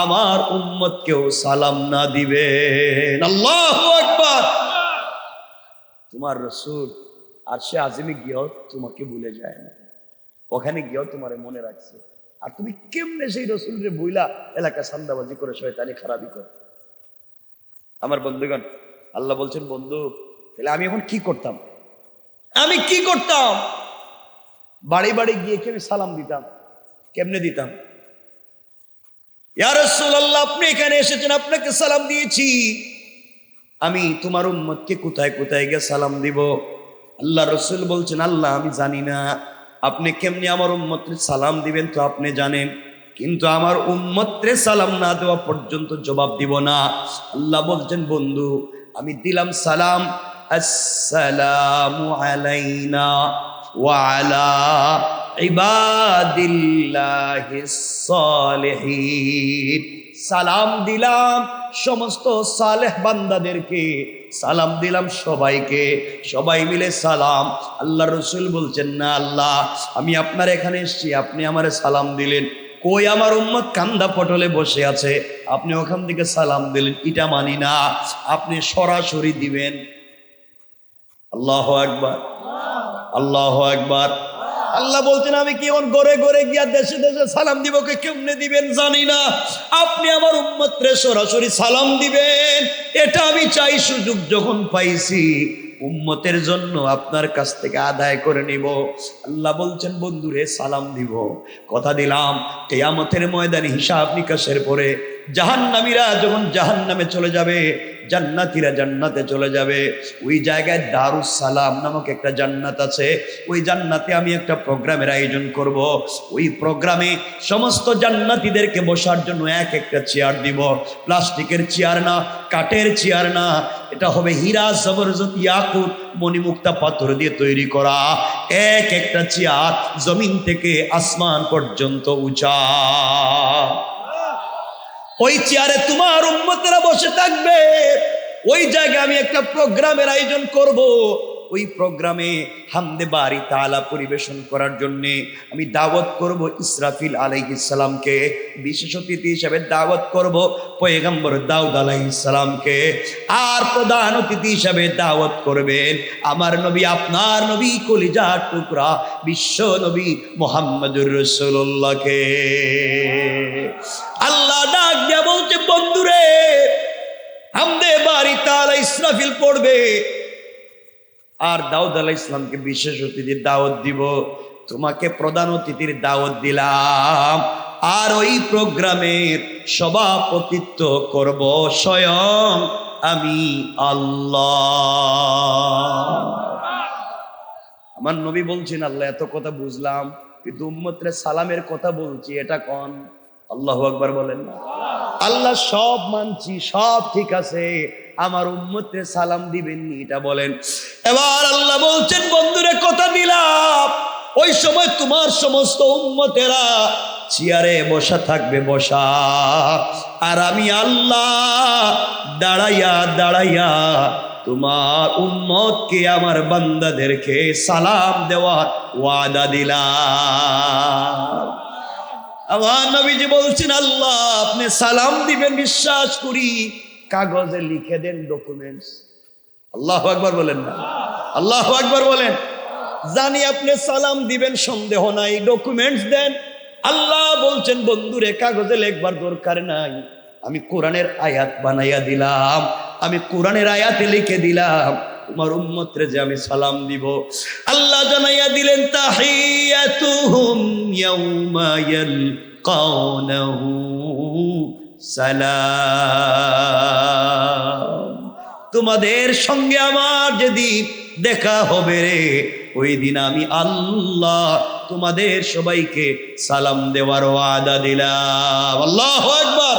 আমার উম্মতকেও সালাম না দিবেন। আল্লাহু আকবার। তোমার রাসূল আরশে আজিমে গিয়েও তোমাকে ভুলে যায় না, ওখানে গিয়েও তোমারে মনে রাখছে। আর তুমি কেমনে সেই রাসূলরে বইলা এলাকা সান্দাবাজি করে শয়তানি খারাপি করে? আমার বন্ধুগণ, আল্লাহ বলছেন, বন্ধু তাহলে আমি এখন কি করতাম? আমি কি করতাম? বাড়ি বাড়ি গিয়ে কি আমি সালাম দিতাম? কেমনে দিতাম? ইয়া রাসূলুল্লাহ, আপনি এখানে এসেছেন, আপনাকে সালাম দিয়েছি, আমি তোমার উম্মতকে কোথায় কোথায় গিয়ে সালাম দিব? আল্লাহ রাসূল বলছেন, আল্লাহ আমি জানি না, আপনি কেমনি আমার উম্মতকে সালাম দিবেন তো আপনি জানেন, কিন্তু আমার উম্মতকে সালাম না দেওয়া পর্যন্ত জবাব দিব না। আল্লাহ বলছেন, বন্ধু আমি দিলাম সালাম, আসসালামু আলাইনা ওয়া আলা ইবাদিল্লাহিস সালিহিন। সালাম দিলাম সমস্ত সালেহ বান্দাদেরকে, সালাম দিলাম সবাইকে, সবাই মিলে সালাম। আল্লাহ রাসূল বলছেন, না আল্লাহ আমি আপনার এখানে এসেছি, আপনি আমারে সালাম দিলেন, কই আমার উম্মত কান্দা পটলে বসে আছে, আপনি ওখান থেকে সালাম দিলেন, এটা মানি না, আপনি সরাসরি দিবেন। আল্লাহু আকবার, আল্লাহু আকবার। আল্লাহ বলছেন, আমি কি এখন ঘরে ঘরে গিয়া দেশে দেশে সালাম দিব? কেমনে দিবেন জানি না, আপনি আমার উম্মতরে সরাসরি সালাম দিবেন, এটা আমি চাই। সুযোগ যখন পাইছি উম্মতের জন্য আপনার কাছ থেকে আদায় করে নিব। আল্লাহ বলছেন, বন্ধুরে সালাম দিব, কথা দিলাম কিয়ামতের ময়দানে হিসাব নিকাশের পরে জাহান্নামীরা যখন জাহান্নামে চলে যাবে, জান্নাতীরা জান্নাতে চলে যাবে, ওই জায়গায় দারুস সালাম নামক একটা জান্নাত আছে, ওই জান্নাতে আমি একটা প্রোগ্রামের আয়োজন করব। ওই প্রোগ্রামে সমস্ত জান্নাতীদেরকে বসার জন্য এক একটা চেয়ার দিব, প্লাস্টিকের চেয়ার না, কাঠের চেয়ার না, এটা হবে হীরা জবরদস্ত ইয়াকুত মণিমুক্তা পাথর দিয়ে তৈরি করা, এক একটা চেয়ার জমিন থেকে আসমান পর্যন্ত উঁচা। ওই চেয়ারে তোমার উম্মতেরা বসে থাকবে। ওই জায়গায় আমি একটা প্রোগ্রামের আয়োজন করব। ওই প্রোগ্রামে হামদে বারি তাআলা পরিবেশন করার জন্য আমি দাওয়াত করব ইসরাফিল আলাইহিস সালামকে, বিশেষ অতিথি হিসেবে দাওয়াত করব পয়গম্বর দাউদ আলাইহিস সালামকে, আর প্রধান অতিথি হিসেবে দাওয়াত করবেন আমার নবী, আপনার নবী, কলিজার টুকরা বিশ্ব নবী মুহাম্মদুর রাসূলুল্লাহকে। আল্লাহ ডাক দিয়া বলছে, বন্ধুরে হামদে বারি তাআলা ইসরাফিল পড়বে আর দাউদ আলাইহিস সালামকে বিশেষ অতিথির দাওয়াত দিব, তোমাকে প্রধান অতিথির দাওয়াত দিলাম, আর ওই প্রোগ্রামের সভাপতিত্ব করব স্বয়ং আমি আল্লাহ। আমার নবী বলছেন, আল্লাহ এত কথা বুঝলাম, কিন্তু উম্মতের সালামের কথা বলছি, এটা কোন? আল্লাহু আকবার বলেন না। আল্লাহ সব মানছি, সব ঠিক আছে, আমার উম্মতের সালাম দিবেন নি এটা বলেন। এবার আল্লাহ বলছেন, বন্ধুরে কথা দিলাম, ওই সময় তোমার সমস্ত উম্মতেরা চেয়ারে বসা থাকবে, বসা, আর আমি আল্লাহ দাঁড়াইয়া দাঁড়াইয়া তোমার উম্মতকে, আমার বান্দাদেরকে সালাম দেওয়ার ওয়াদা দিলাম। আমার নবীজি বলছেন, আল্লাহ আপনি সালাম দিবেন বিশ্বাস করি, কাগজে লিখে দেন ডকুমেন্টস। আল্লাহু আকবার বলেন না, আল্লাহু আকবার বলেন। জানি আপনি সালাম দিবেন, সন্দেহ নাই, ডকুমেন্টস দেন। আল্লাহ বলছেন, বন্ধুরে কাগজে লেখবার দরকার নাই, আমি কোরআনের আয়াত বানাইয়া দিলাম, আমি কোরআনের আয়াতে লিখে দিলাম, তোমার উম্মতরে যে আমি সালাম দিব। আল্লাহ জানাইয়া দিলেন, তাহিয়াতুহুম ইয়াউমা ইয়ালকাউনাহু সালাম। তোমাদের সঙ্গে আমার যেদিন দেখা হবে রে, ওই দিন আমি আল্লাহ তোমাদের সবাইকে সালাম দেওয়ার ওয়াদা দিলাম। আল্লাহু আকবার।